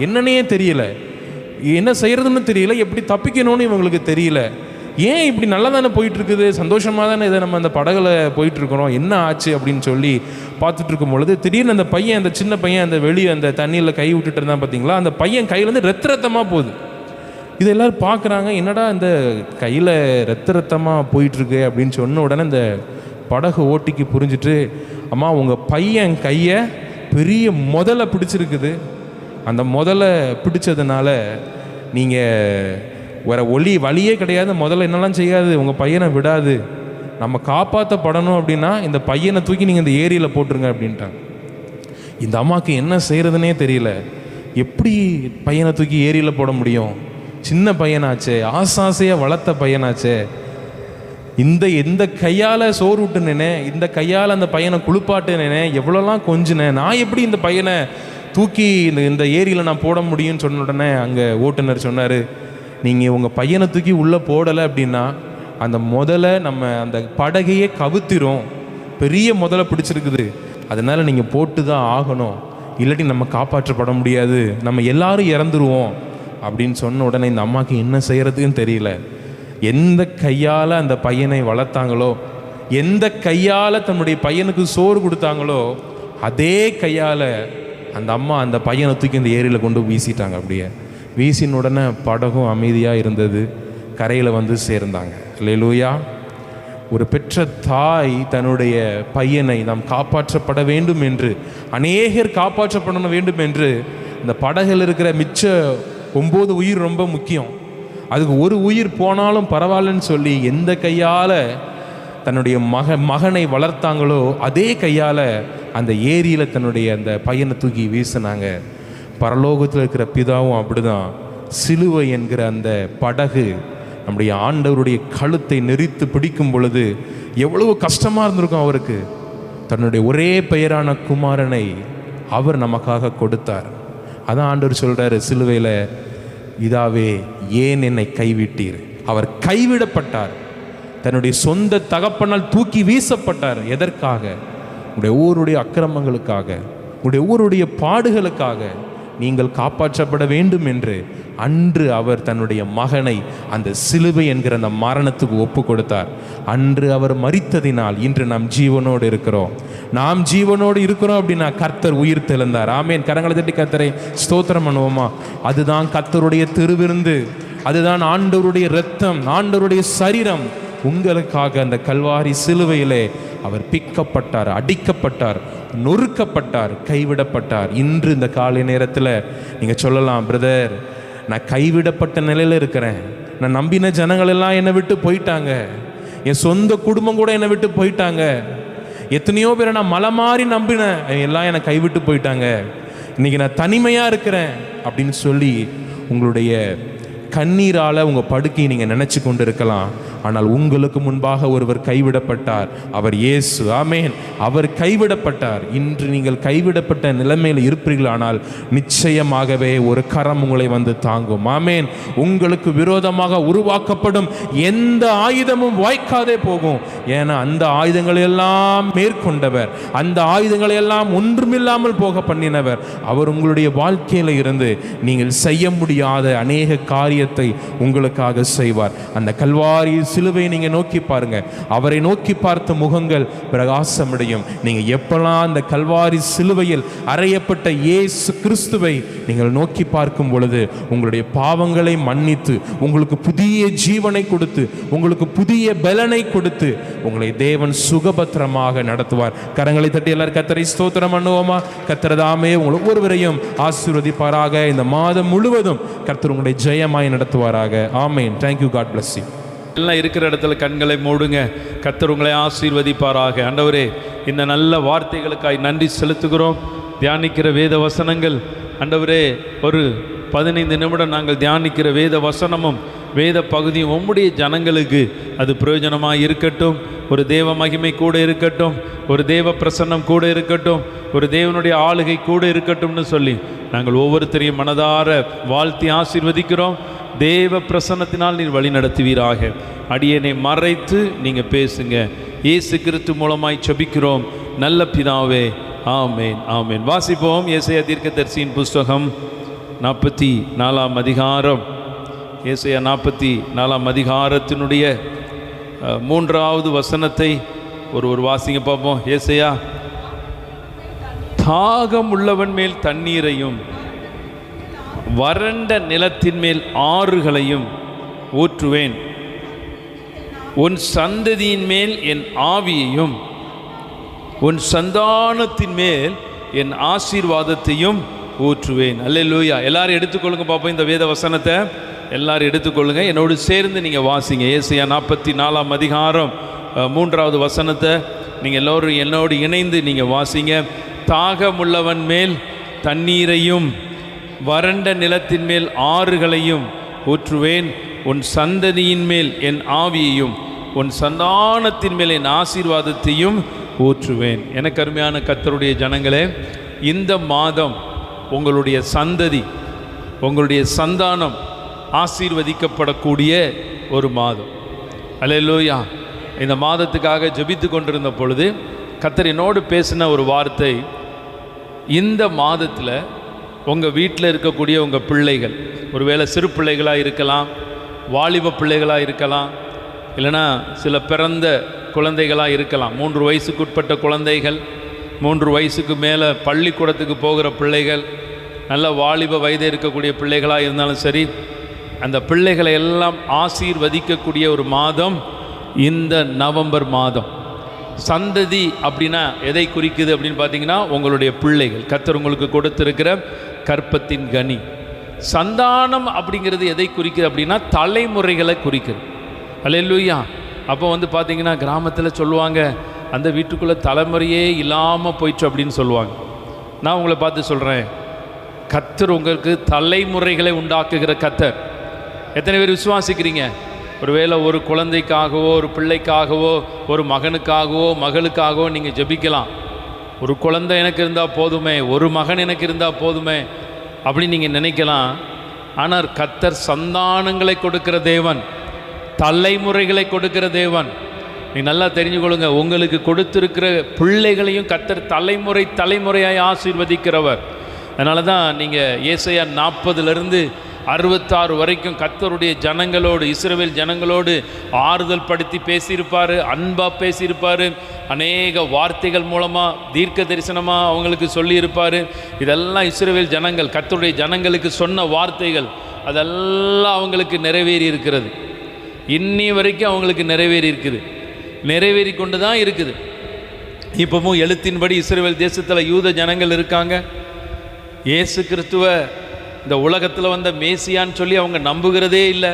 என்னன்னே தெரியல, என்ன செய்யறதுன்னு தெரியல, எப்படி தப்பிக்கணும்னு இவங்களுக்கு தெரியல. ஏன் இப்படி நல்லா தானே போயிட்டுருக்குது, சந்தோஷமாக தானே இதை நம்ம அந்த படகுல போயிட்டுருக்குறோம், என்ன ஆச்சு அப்படின்னு சொல்லி பார்த்துட்டு இருக்கும் பொழுது திடீர்னு அந்த பையன், அந்த சின்ன பையன் அந்த வெளியே அந்த தண்ணியில் கை விட்டுட்டு இருந்தான் பார்த்தீங்களா, அந்த பையன் கையிலேருந்து ரத்தமாக போகுது. இது எல்லோரும் பார்க்குறாங்க, என்னடா இந்த கையில் ரத்தமாக போயிட்டுருக்கு அப்படின்னு சொன்ன உடனே இந்த படகு ஓட்டிக்கு புரிஞ்சுட்டு, அம்மா உங்கள் பையன் கையை பெரிய முதலை பிடிச்சிருக்குது, அந்த முதலை பிடிச்சதுனால நீங்கள் வேறு வழியே கிடையாது, முதல்ல என்னெல்லாம் செய்யாது, உங்கள் பையனை விடாது, நம்ம காப்பாற்றப்படணும் அப்படின்னா இந்த பையனை தூக்கி நீங்கள் இந்த ஏரியில் போட்டுருங்க அப்படின்ட்டாங்க. இந்த அம்மாவுக்கு என்ன செய்கிறதுனே தெரியல. எப்படி பையனை தூக்கி ஏரியில் போட முடியும்? சின்ன பையனாச்சே, ஆசாசையாக வளர்த்த பையனாச்சே, இந்த கையால் சோறு விட்டுனேனே, இந்த கையால் அந்த பையனை குளிப்பாட்டுனேனே, எவ்வளோலாம் கொஞ்சினேன், நான் எப்படி இந்த பையனை தூக்கி இந்த ஏரியில் நான் போட முடியும்னு சொன்ன உடனே அங்கே ஓட்டுநர் சொன்னார், நீங்கள் உங்கள் பையனை தூக்கி உள்ளே போடலை அப்படின்னா அந்த முதல்ல நம்ம அந்த படகையே கவுத்திரும், பெரிய முதல்ல பிடிச்சிருக்குது, அதனால் நீங்கள் போட்டு தான் ஆகணும், இல்லாட்டி நம்ம காப்பாற்றப்பட முடியாது, நம்ம எல்லாரும் இறந்துருவோம் அப்படின்னு சொன்ன உடனே இந்த அம்மாவுக்கு என்ன செய்கிறதுன்னு தெரியல. எந்த கையால் அந்த பையனை வளர்த்தாங்களோ, எந்த கையால் தன்னுடைய பையனுக்கு சோறு கொடுத்தாங்களோ, அதே கையால் அந்த அம்மா அந்த பையனை தூக்கி இந்த ஏரியில் கொண்டு வீசிட்டாங்க. அப்படியே வீசின உடனே படகும் அமைதியாக இருந்தது, கரையில் வந்து சேர்ந்தாங்க. அல்லேலூயா. ஒரு பெற்ற தாய் தன்னுடைய பையனை நாம் காப்பாற்றப்பட வேண்டும் என்று, அநேகர் காப்பாற்றப்பட வேண்டும் என்று, இந்த படகில் இருக்கிற மிச்ச 9 உயிர் ரொம்ப முக்கியம், அதுக்கு ஒரு உயிர் போனாலும் பரவாயில்லன்னு சொல்லி எந்த கையால் தன்னுடைய மகனை வளர்த்தாங்களோ அதே கையால் அந்த ஏரியில் தன்னுடைய அந்த பையனை தூக்கி வீசினாங்க. பரலோகத்தில் இருக்கிற பிதாவும் அப்படிதான். சிலுவை என்கிற அந்த படகு நம்முடைய ஆண்டவருடைய கழுத்தை நெரித்து பிடிக்கும் பொழுது எவ்வளவு கஷ்டமாக இருந்திருக்கும் அவருக்கு. தன்னுடைய ஒரே பெயரான குமாரனை அவர் நமக்காக கொடுத்தார். அதான் ஆண்டவர் சொல்கிறாரு சிலுவையில், இதாவே ஏன் என்னை கைவிட்டீர். அவர் கைவிடப்பட்டார், தன்னுடைய சொந்த தகப்பனால் தூக்கி வீசப்பட்டார். எதற்காக? உங்களுடைய ஊருடைய அக்கிரமங்களுக்காக, உங்களுடைய ஊருடைய பாடுகளுக்காக நீங்கள் காப்பாற்றப்பட வேண்டும் என்று அன்று அவர் தன்னுடைய மகனை அந்த சிலுவை என்கிற அந்த மரணத்துக்கு ஒப்பு கொடுத்தார். அன்று அவர் மரித்ததினால் இன்று நாம் ஜீவனோடு இருக்கிறோம். நாம் ஜீவனோடு இருக்கிறோம் அப்படின்னா கர்த்தர் உயிர் தெழுந்தார். ஆமேன். கரங்களை தட்டி கர்த்தரை ஸ்தோத்திரம் பண்ணுவோமா? அதுதான் கர்த்தருடைய திருவிருந்து, அதுதான் ஆண்டவருடைய இரத்தம், ஆண்டவருடைய சரீரம். உங்களுக்காக அந்த கல்வாரி சிலுவையிலே அவர் பிக்கப்பட்டார், அடிக்கப்பட்டார், நொறுக்கப்பட்டார், கைவிடப்பட்டார். இன்று இந்த காலை நேரத்தில் நீங்கள் சொல்லலாம், பிரதர் நான் கைவிடப்பட்ட நிலையில் இருக்கிறேன், நான் நம்பின ஜனங்கள் எல்லாம் என்னை விட்டு போயிட்டாங்க, என் சொந்த குடும்பம் கூட என்னை விட்டு போயிட்டாங்க, எத்தனையோ பேரை நான் மலை மாறி நம்பினேன், எல்லாம் என்னை கைவிட்டு போயிட்டாங்க, இன்றைக்கி நான் தனிமையாக இருக்கிறேன் அப்படின்னு சொல்லி உங்களுடைய கண்ணீரால் உங்கள் படுக்கையை நீங்கள் நினச்சி கொண்டு இருக்கலாம். ஆனால் உங்களுக்கு முன்பாக ஒருவர் கைவிடப்பட்டார், அவர் இயேசு. ஆமேன். அவர் கைவிடப்பட்டார். இன்று நீங்கள் கைவிடப்பட்ட நிலைமையில் இருப்பீர்கள், ஆனால் நிச்சயமாகவே ஒரு கரம் உங்களை வந்து தாங்கும். ஆமேன். உங்களுக்கு விரோதமாக உருவாக்கப்படும் எந்த ஆயுதமும் வாய்க்காதே போகும். ஏன்னா அந்த ஆயுதங்களை எல்லாம் மேற்கொண்டவர், அந்த ஆயுதங்களை எல்லாம் ஒன்றுமில்லாமல் போக பண்ணினவர். அவர் உங்களுடைய வாழ்க்கையில் இருந்து நீங்கள் செய்ய முடியாத அநேக காரியத்தை உங்களுக்காக செய்வார். அந்த கல்வாரி சிலுவை நீங்க நோக்கி பாருங்க, அவரை நோக்கி பார்த்த முகங்கள் பிரகாசமடையும். நீங்க எப்பெல்லாம் அந்த கல்வாரி சிலுவையில் அறையப்பட்ட இயேசு கிறிஸ்துவை நீங்கள் நோக்கி பார்க்கும் பொழுது உங்களுடைய பாவங்களை மன்னித்து உங்களுக்கு புதிய ஜீவனை கொடுத்து உங்களுக்கு புதிய பலனை கொடுத்து உங்களை தேவன் சுகபத்திரமாக நடத்துவார். கரங்களை தட்டி எல்லாரும் கர்த்தரை ஸ்தோத்திரம் பண்ணுவோமா? கர்த்தர் தாமே உங்கள் ஒவ்வொருவரையும் ஆசீர்வதிப்பாராக. இந்த மாதம் முழுவதும் கர்த்தர் உங்களை ஜெயமாய் நடத்துவாராக. ஆமென். தேங்க்யூ. God bless you. எல்லாம் இருக்கிற இடத்துல கண்களை மூடுங்க. கர்த்தர் உங்களை ஆசீர்வதிப்பாராக. ஆண்டவரே, இந்த நல்ல வார்த்தைகளுக்காய் நன்றி செலுத்துகிறோம். தியானிக்கிற வேத வசனங்கள் ஆண்டவரே, ஒரு 15 நிமிடம் நாங்கள் தியானிக்கிற வேத வசனமும் வேத பகுதியும் உம்முடைய ஜனங்களுக்கு அது பிரயோஜனமாக இருக்கட்டும். ஒரு தேவ மகிமை கூட இருக்கட்டும், ஒரு தேவ பிரசன்னம் கூட இருக்கட்டும், ஒரு தேவனுடைய ஆளுகை கூட இருக்கட்டும்னு சொல்லி நாங்கள் ஒவ்வொருத்தரையும் மனதார வாழ்த்தி ஆசீர்வதிக்கிறோம். தேவ பிரசன்னத்தினால் நீர் வழி நடத்துவீராக. அடியனை மறைத்து நீங்கள் பேசுங்க. இயேசு கிறிஸ்து மூலமாய் ஜெபிக்கிறோம் நல்ல பிதாவே. ஆமேன். ஆமேன். வாசிப்போம். ஏசாயா தீர்க்கதரிசியின் புஸ்தகம் 44ஆம் அதிகாரம் ஏசாயா 44 அதிகாரத்தினுடைய 3வது வசனத்தை ஒரு வாசிங்க பார்ப்போம். ஏசாயா, தாகம் உள்ளவன் மேல் தண்ணீரையும் வறண்ட நிலத்தின் மேல் ஆறுகளையும் ஊற்றுவேன். உன் சந்ததியின் மேல் என் ஆவியையும் உன் சந்தானத்தின் மேல் என் ஆசீர்வாதத்தையும் ஊற்றுவேன். அல்லேலூயா. எல்லாரும் எடுத்துக்கொள்ளுங்க பார்ப்போம். இந்த வேத வசனத்தை எல்லாரும் எடுத்துக்கொள்ளுங்க, என்னோடு சேர்ந்து நீங்கள் வாசிங்க. ஏசாயா 44 அதிகாரம் 3வது வசனத்தை நீங்கள் எல்லோரும் என்னோடு இணைந்து நீங்கள் வாசிங்க. தாகமுள்ளவன் மேல் தண்ணீரையும் வறண்ட நிலத்தின் மேல் ஆறுகளையும் ஊற்றுவேன். உன் சந்ததியின் மேல் என் ஆவியையும் உன் சந்தானத்தின் மேல் என் ஆசீர்வாதத்தையும் ஊற்றுவேன். எனக்கு அருமையான கர்த்தருடைய ஜனங்களே, இந்த மாதம் உங்களுடைய சந்ததி, உங்களுடைய சந்தானம் ஆசீர்வதிக்கப்படக்கூடிய ஒரு மாதம். அல்லேலூயா. இந்த மாதத்துக்காக ஜெபித்து கொண்டிருந்த பொழுது கர்த்தர் என்னோடு பேசின ஒரு வார்த்தை, இந்த மாதத்தில் உங்கள் வீட்டில் இருக்கக்கூடிய உங்கள் பிள்ளைகள், ஒருவேளை சிறு பிள்ளைகளாக இருக்கலாம், வாலிப பிள்ளைகளாக இருக்கலாம், இல்லைனா சில பிறந்த குழந்தைகளாக இருக்கலாம். 3 வயசுக்குட்பட்ட குழந்தைகள், 3 வயசுக்கு மேலே பள்ளிக்கூடத்துக்கு போகிற பிள்ளைகள், நல்ல வாலிப வயதே இருக்கக்கூடிய பிள்ளைகளாக இருந்தாலும் சரி, அந்த பிள்ளைகளை எல்லாம் ஆசீர்வதிக்கக்கூடிய ஒரு மாதம் இந்த நவம்பர் மாதம். சந்ததி அப்படின்னா எதை குறிக்குது அப்படின்னு பார்த்தீங்கன்னா, உங்களுடைய பிள்ளைகள், கர்த்தர் உங்களுக்கு கொடுத்திருக்கிற கற்பத்தின் கனி. சந்தானம் அப்படிங்கிறது எதை குறிக்குது அப்படின்னா, தலைமுறைகளை குறிக்குது. அல்லேலூயா. அப்போ பார்த்தீங்கன்னா கிராமத்தில் சொல்லுவாங்க, அந்த வீட்டுக்குள்ளே தலைமுறையே இல்லாமல் போயிடுச்சு அப்படின்னு சொல்லுவாங்க. நான் உங்களை பார்த்து சொல்கிறேன், கர்த்தர் உங்களுக்கு தலைமுறைகளை உண்டாக்குகிற கர்த்தர். எத்தனை பேர் விசுவாசிக்கிறீங்க? ஒருவேளை ஒரு குழந்தைக்காகவோ, ஒரு பிள்ளைக்காகவோ, ஒரு மகனுக்காகவோ, மகளுக்காகவோ நீங்கள் ஜெபிக்கலாம். ஒரு குழந்தை எனக்கு இருந்தால் போதுமே, ஒரு மகன் எனக்கு இருந்தால் போதுமே அப்படின்னு நீங்கள் நினைக்கலாம். ஆனால் கர்த்தர் சந்தானங்களை கொடுக்கிற தேவன், தலைமுறைகளை கொடுக்கிற தேவன். நீங்கள் நல்லா தெரிஞ்சுக்கொள்ளுங்க, உங்களுக்கு கொடுத்திருக்கிற பிள்ளைகளையும் கர்த்தர் தலைமுறையாய் ஆசீர்வதிக்கிறவர். அதனால தான் நீங்கள் ஏசாயா 40 66 வரைக்கும் கர்த்தருடைய ஜனங்களோடு, இஸ்ரவேல் ஜனங்களோடு ஆறுதல் படுத்தி பேசியிருப்பார், அன்பாக பேசியிருப்பார், அநேக வார்த்தைகள் மூலமாக தீர்க்க தரிசனமாக அவங்களுக்கு சொல்லியிருப்பார். இதெல்லாம் இஸ்ரவேல் ஜனங்கள், கர்த்தருடைய ஜனங்களுக்கு சொன்ன வார்த்தைகள், அதெல்லாம் அவங்களுக்கு நிறைவேறி இருக்கிறது. இன்னி வரைக்கும் அவங்களுக்கு நிறைவேறி இருக்குது, நிறைவேறி கொண்டு தான் இருக்குது. இப்போவும் எழுத்தின்படி இஸ்ரவேல் தேசத்தில் யூத ஜனங்கள் இருக்காங்க. இயேசு கிறிஸ்துவ இந்த உலகத்தில் வந்த மேசியான்னு சொல்லி அவங்க நம்புகிறதே இல்லை.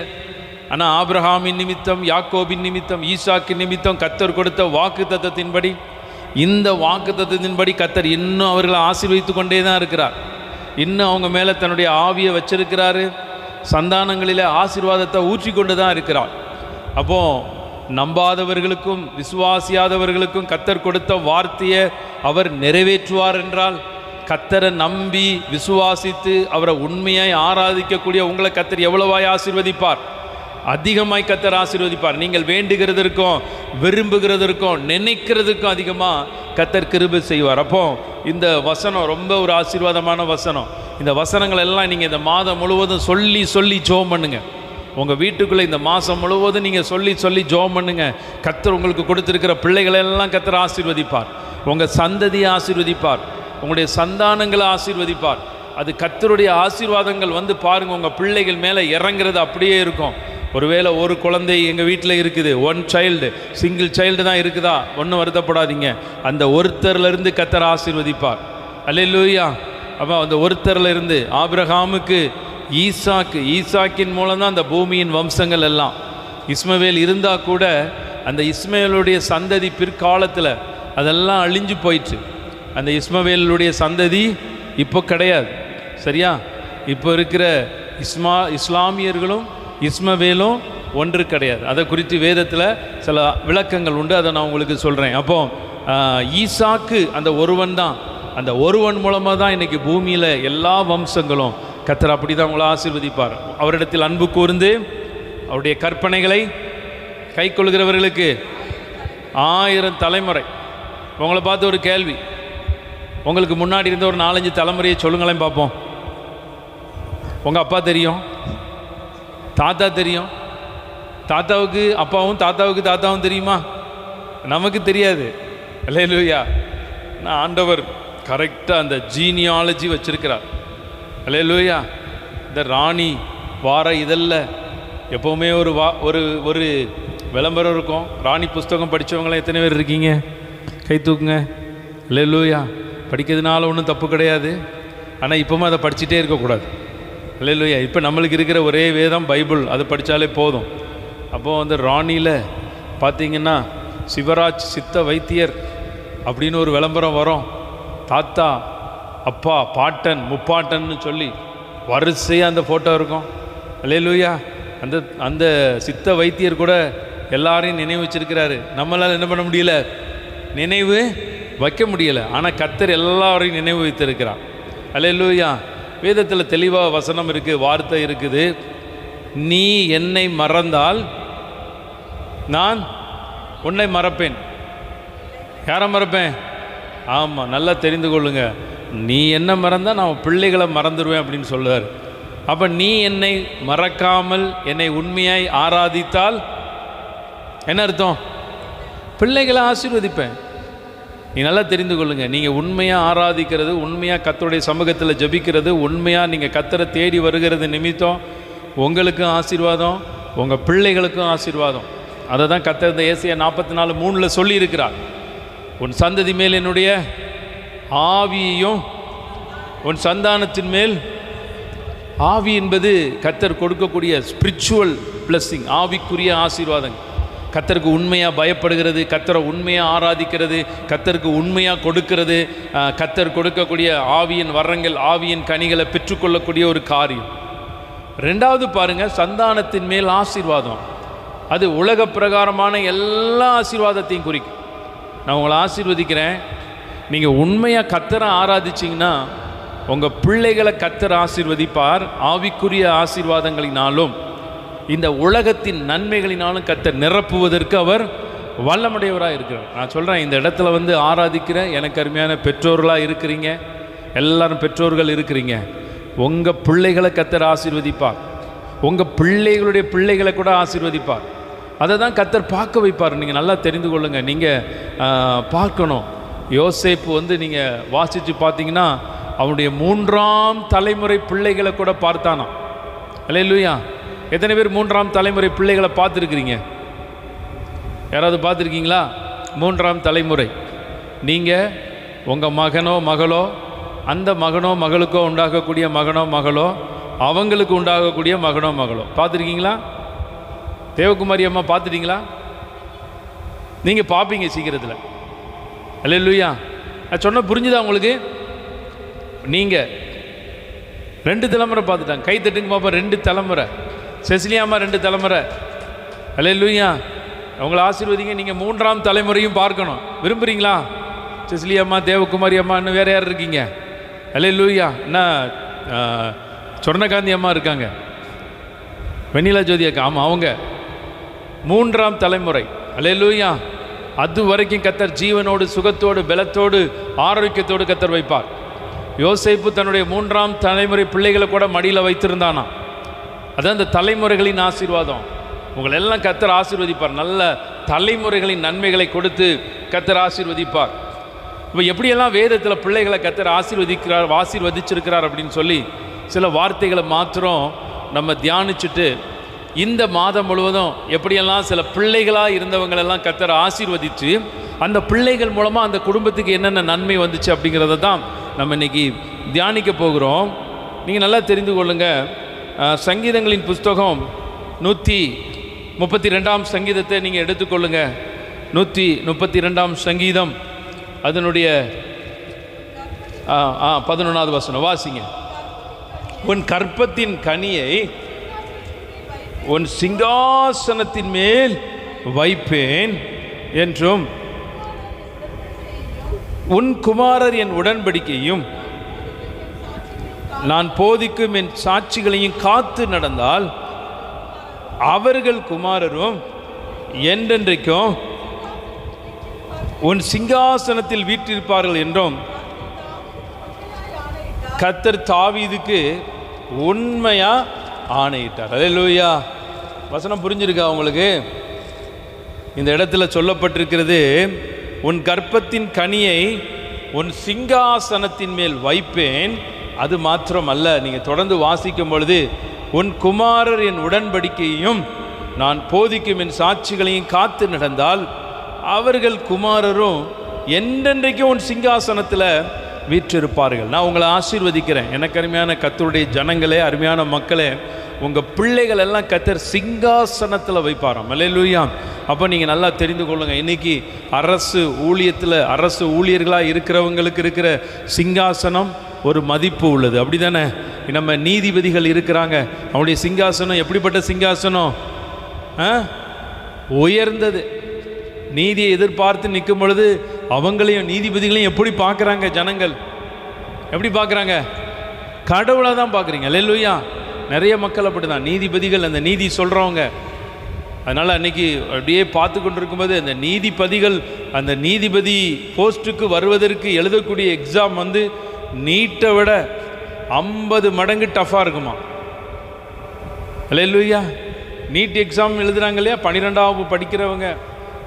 ஆனால் ஆபிரகாமின் நிமித்தம், யாக்கோபின் நிமித்தம், ஈசாக்கின் நிமித்தம் கர்த்தர் கொடுத்த வாக்கு தத்தத்தின்படி, இந்த வாக்கு தத்தத்தின்படி கர்த்தர் இன்னும் அவர்களை ஆசீர்வதித்து கொண்டே தான் இருக்கிறார். இன்னும் அவங்க மேலே தன்னுடைய ஆவியை வச்சிருக்கிறாரு, சந்தானங்களில் ஆசீர்வாதத்தை ஊற்றி கொண்டு தான் இருக்கிறார். அப்போது நம்பாதவர்களுக்கும் விசுவாசியாதவர்களுக்கும் கர்த்தர் கொடுத்த வார்த்தையை அவர் நிறைவேற்றுவார் என்றால், கர்த்தரை நம்பி விசுவாசித்து அவரை உண்மையாய் ஆராதிக்கக்கூடிய உங்களை கர்த்தர் எவ்வளவாய் ஆசீர்வதிப்பார்? அதிகமாய் கர்த்தர் ஆசீர்வதிப்பார். நீங்கள் வேண்டுகிறதற்கும் விரும்புகிறதற்கும் நினைக்கிறதுக்கும் அதிகமாக கர்த்தர் கிருபை செய்வார். அப்போ இந்த வசனம் ரொம்ப ஒரு ஆசீர்வாதமான வசனம். இந்த வசனங்கள் எல்லாம் நீங்கள் இந்த மாதம் முழுவதும் சொல்லி ஜெபம் பண்ணுங்க. உங்கள் வீட்டுக்குள்ளே இந்த மாதம் முழுவதும் நீங்கள் சொல்லி ஜெபம் பண்ணுங்க. கர்த்தர் உங்களுக்கு கொடுத்துருக்கிற பிள்ளைகளெல்லாம் கர்த்தர் ஆசீர்வதிப்பார், உங்கள் சந்ததியை ஆசீர்வதிப்பார், உங்களுடைய சந்தானங்களை ஆசீர்வதிப்பார். அது கர்த்தருடைய ஆசீர்வாதங்கள் பாருங்கள், உங்கள் பிள்ளைகள் மேலே இறங்குறது அப்படியே இருக்கும். ஒருவேளை ஒரு குழந்தை எங்கள் வீட்டில் இருக்குது, 1 சைல்டு, சிங்கிள் சைல்டு தான் இருக்குதா, ஒன்றும் வருத்தப்படாதீங்க. அந்த ஒருத்தர்லேருந்து கர்த்தர் ஆசீர்வதிப்பார். அல்லேலூயா. அப்போ அந்த ஒருத்தர்லேருந்து ஆபிரகாமுக்கு ஈசாக்கின் மூலம் தான் அந்த பூமியின் வம்சங்கள் எல்லாம். இஸ்மவேல் இருந்தால் கூட அந்த இஸ்மவேலுடைய சந்ததி பிற்காலத்தில் அதெல்லாம் அழிஞ்சு போயிடுச்சு. அந்த இஸ்மவேலுடைய சந்ததி இப்போ கிடையாது. சரியா? இப்போ இருக்கிற இஸ்லாமியர்களும் இஸ்மவேலும் ஒன்று கிடையாது. அதை குறித்து வேதத்தில் சில விளக்கங்கள் உண்டு, அதை நான் உங்களுக்கு சொல்கிறேன். அப்போ ஈசாக்கு அந்த ஒருவன் தான், அந்த ஒருவன் மூலமாக தான் இன்றைக்கி பூமியில் எல்லா வம்சங்களும் கர்த்தர் அப்படி தான் உங்களை ஆசீர்வதிப்பார். அவரிடத்தில் அன்பு கூர்ந்து அவருடைய கற்பனைகளை கை கொள்கிறவர்களுக்கு 1000 தலைமுறை. உங்களை பார்த்து ஒரு கேள்வி, உங்களுக்கு முன்னாடி இருந்த ஒரு 4-5 தலைமுறையை சொல்லுங்களேன் பார்ப்போம். உங்கள் அப்பா தெரியும், தாத்தா தெரியும். தாத்தாவுக்கு அப்பாவும் தாத்தாவுக்கு தாத்தாவும் தெரியுமா? நமக்கு தெரியாது. அல்லேலூயா. நான் ஆண்டவர் கரெக்டாக அந்த ஜீனியாலஜி வச்சிருக்கிறார். அல்லேலூயா. இந்த ராணி வார இதல்ல எப்போவுமே ஒரு விளம்பரம் இருக்கும். ராணி புஸ்தகம் படித்தவங்களாம் எத்தனை பேர் இருக்கீங்க? கை தூக்குங்க. அல்லேலூயா. படிக்கிறதுனால ஒன்றும் தப்பு கிடையாது. ஆனால் இப்போவும் அதை படிச்சுட்டே இருக்கக்கூடாது. அல்லேலூயா. இப்போ நம்மளுக்கு இருக்கிற ஒரே வேதம் பைபிள், அதை படித்தாலே போதும். அப்போது வந்து ராணியில் பார்த்தீங்கன்னா சிவராஜ் சித்த வைத்தியர் அப்படின்னு ஒரு விளம்பரம் வரும். தாத்தா, அப்பா, பாட்டன், முப்பாட்டன்னு சொல்லி வரிசையாக அந்த ஃபோட்டோ இருக்கும். அல்லேலூயா. அந்த சித்த வைத்தியர் கூட எல்லாரையும் நினைவு வச்சிருக்கிறாரு. நம்மளால் என்ன பண்ண முடியல? நினைவு வைக்க முடியலை. ஆனால் கர்த்தர் எல்லாரையும் நினைவு வைத்திருக்கிறார். அல்லேலூயா. வேதத்தில் தெளிவாக வசனம் இருக்குது, வார்த்தை இருக்குது. நீ என்னை மறந்தால் நான் உன்னை மறப்பேன். யாரை மறப்பேன்? ஆமாம், நல்லா தெரிந்து கொள்ளுங்க. நீ என்ன மறந்தால் நான் பிள்ளைகளை மறந்துடுவேன் அப்படின்னு சொல்லுவார். அப்போ நீ என்னை மறக்காமல் என்னை உண்மையாய் ஆராதித்தால் என்ன அர்த்தம்? பிள்ளைகளை ஆசீர்வதிப்பேன். நீ நல்லா தெரிந்து கொள்ளுங்க. நீங்கள் உண்மையாக ஆராதிக்கிறது, உண்மையாக கர்த்தருடைய சமூகத்தில் ஜெபிக்கிறது, உண்மையாக நீங்கள் கர்த்தரை தேடி வருகிறது நிமித்தம் உங்களுக்கும் ஆசீர்வாதம், உங்கள் பிள்ளைகளுக்கும் ஆசீர்வாதம். அதை தான் கர்த்தர் இந்த ஏசாயா 44:3 சொல்லியிருக்கிறார். உன் சந்ததி மேல் என்னுடைய ஆவியையும் உன் சந்தானத்தின் மேல். ஆவி என்பது கர்த்தர் கொடுக்கக்கூடிய ஸ்பிரிச்சுவல் பிளஸ்ஸிங், ஆவிக்குரிய ஆசீர்வாதம். கர்த்தருக்கு உண்மையாக பயப்படுகிறது, கர்த்தரை உண்மையாக ஆராதிக்கிறது, கர்த்தருக்கு உண்மையாக கொடுக்கிறது, கர்த்தர் கொடுக்கக்கூடிய ஆவியின் வரங்கள், ஆவியின் கனிகளை பெற்றுக்கொள்ளக்கூடிய ஒரு காரியம். ரெண்டாவது பாருங்கள், சந்தானத்தின் மேல் ஆசீர்வாதம். அது உலக பிரகாரமான எல்லா ஆசீர்வாதத்தையும் குறிக்கும். நான் உங்களை ஆசீர்வதிக்கிறேன். நீங்கள் உண்மையாக கர்த்தரை ஆராதிச்சிங்கன்னா உங்கள் பிள்ளைகளை கர்த்தர் ஆசீர்வதிப்பார். ஆவிக்குரிய ஆசீர்வாதங்களினாலும் இந்த உலகத்தின் நன்மைகளினாலும் கர்த்தர் நிரப்புவதற்கு அவர் வல்லமுடையவராக இருக்கிறார். நான் சொல்கிறேன், இந்த இடத்துல வந்து ஆராதிக்கிற எனக்கு அருமையான பெற்றோர்களாக இருக்கிறீங்க, எல்லாரும் பெற்றோர்கள் இருக்கிறீங்க. உங்கள் பிள்ளைகளை கர்த்தர் ஆசீர்வதிப்பார். உங்கள் பிள்ளைகளுடைய பிள்ளைகளை கூட ஆசீர்வதிப்பார். அதை தான் கர்த்தர் பார்க்க வைப்பார். நீங்கள் நல்லா தெரிந்து கொள்ளுங்கள். நீங்கள் பார்க்கணும். யோசேப்பு வந்து நீங்கள் வாசித்து பார்த்தீங்கன்னா அவனுடைய 3ஆம் தலைமுறை பிள்ளைகளை கூட பார்த்தானா. அல்லேலூயா. எத்தனை பேர் 3ஆம் தலைமுறை பிள்ளைகளை பார்த்துருக்கிறீங்க? யாராவது பார்த்துருக்கீங்களா? 3ஆம் தலைமுறை. நீங்கள் உங்கள் மகனோ மகளோ, அந்த மகனோ மகளுக்கோ உண்டாகக்கூடிய மகனோ மகளோ, அவங்களுக்கு உண்டாகக்கூடிய மகனோ மகளோ பார்த்துருக்கீங்களா? தேவகுமாரி அம்மா பார்த்துட்டீங்களா? நீங்கள் பார்ப்பீங்க சீக்கிரத்தில். அல்லேலூயா. நான் சொன்ன புரிஞ்சுதா உங்களுக்கு? நீங்கள் 2 தலைமுறை பார்த்துட்டாங்க. கை தட்டுங்க பாப்பா. 2 தலைமுறை. செசிலியாம்மா 2 தலைமுறை. அல்லேலூயா. அவங்கள ஆசீர்வதிங்க. நீங்கள் 3ஆம் தலைமுறையும் பார்க்கணும். விரும்புகிறீங்களா? செசிலியாம்மா, தேவகுமாரி அம்மா, இன்னும் வேறு யார் இருக்கீங்க? அல்லேலூயா. என்ன சொர்ணகாந்தி அம்மா இருக்காங்க, வெண்ணிலா ஜோதி அக்கா. ஆமாம், அவங்க 3ஆம் தலைமுறை. அல்லேலூயா. அது வரைக்கும் கர்த்தர் ஜீவனோடு, சுகத்தோடு, பலத்தோடு, ஆரோக்கியத்தோடு கர்த்தர் வைப்பார். யோசேப்பு தன்னுடைய 3ஆம் தலைமுறை பிள்ளைகளை கூட மடியில் வைத்திருந்தானா. அதான் அந்த தலைமுறைகளின் ஆசீர்வாதம். உங்களெல்லாம் கர்த்தர் ஆசீர்வதிப்பார். நல்ல தலைமுறைகளின் நன்மைகளை கொடுத்து கர்த்தர் ஆசீர்வதிப்பார். இப்போ எப்படியெல்லாம் வேதத்தில் பிள்ளைகளை கர்த்தர் ஆசீர்வதிச்சிருக்கிறார் அப்படின்னு சொல்லி சில வார்த்தைகளை மாத்திரம் நம்ம தியானிச்சுட்டு, இந்த மாதம் முழுவதும் எப்படியெல்லாம் சில பிள்ளைகளாக இருந்தவங்களெல்லாம் கர்த்தர் ஆசீர்வதித்து அந்த பிள்ளைகள் மூலமாக அந்த குடும்பத்துக்கு என்னென்ன நன்மை வந்துச்சு அப்படிங்கிறத தான் நம்ம இன்றைக்கி தியானிக்க போகிறோம். நீங்கள் நல்லா தெரிந்து கொள்ளுங்கள். சங்கீதங்களின் புஸ்தகம் 132ஆம் சங்கீதத்தை நீங்கள் எடுத்துக்கொள்ளுங்கள். 132ஆம் சங்கீதம் அதனுடைய 11வது வசனம் வாசிங்க. உன் கற்பத்தின் கனியை உன் சிங்காசனத்தின் மேல் வைப்பேன் என்றும் உன் குமாரர் என் உடன்படிக்கையும் நான் போதிக்கும் என் சாட்சிகளையும் காத்து நடந்தால் அவர்கள் குமாரரும் என்றென்றைக்கும் உன் சிங்காசனத்தில் வீற்றிருப்பார்கள் என்றும் கர்த்தர் தாவீதுக்கு உண்மையா ஆணையிட்டார். அல்லேலூயா. வசனம் புரிஞ்சிருக்கா உங்களுக்கு? இந்த இடத்துல சொல்லப்பட்டிருக்கிறது, உன் கர்ப்பத்தின் கனியை உன் சிங்காசனத்தின் மேல் வைப்பேன். அது மாத்திரம் அல்ல, நீங்கள் தொடர்ந்து வாசிக்கும் பொழுது, உன் குமாரர் என் உடன்படிக்கையையும் நான் போதிக்கும் என் சாட்சிகளையும் காத்து நடந்தால் அவர்கள் குமாரரும் என்றென்றைக்கும் உன் சிங்காசனத்தில் வீற்றிருப்பார்கள். நான் உங்களை ஆசீர்வதிக்கிறேன். எனக்கு அருமையான கர்த்தருடைய ஜனங்களே, அருமையான மக்களே, உங்கள் பிள்ளைகள் எல்லாம் கர்த்தர் சிங்காசனத்தில் வைப்பாராம். அல்லேலூயா. அப்போ நீங்கள் நல்லா தெரிந்து கொள்ளுங்கள், இன்றைக்கி அரசு ஊழியத்தில் அரசு ஊழியர்களாக இருக்கிறவங்களுக்கு இருக்கிற சிங்காசனம் ஒரு மதிப்பு உள்ளது. அப்படி தானே? நம்ம நீதிபதிகள் இருக்கிறாங்க, அவனுடைய சிங்காசனம் எப்படிப்பட்ட சிங்காசனம்? உயர்ந்தது. நீதியை எதிர்பார்த்து நிற்கும் பொழுது அவங்களையும் நீதிபதிகளையும் எப்படி பார்க்குறாங்க ஜனங்கள்? எப்படி பார்க்குறாங்க? கடவுளாக தான் பார்க்குறீங்க. அல்லேலூயா. நிறைய மக்கள் அப்படி தான், நீதிபதிகள், அந்த நீதி சொல்கிறவங்க. அதனால் அன்றைக்கி அப்படியே பார்த்து கொண்டு இருக்கும்போது அந்த நீதிபதிகள் அந்த நீதிபதி போஸ்ட்டுக்கு வருவதற்கு எழுதக்கூடிய எக்ஸாம் வந்து நீட்டை விட 50 மடங்கு டஃப்பாக இருக்குமா? அல்லேலூயா. நீட் எக்ஸாம் எழுதுகிறாங்க இல்லையா, 12ஆவது படிக்கிறவங்க,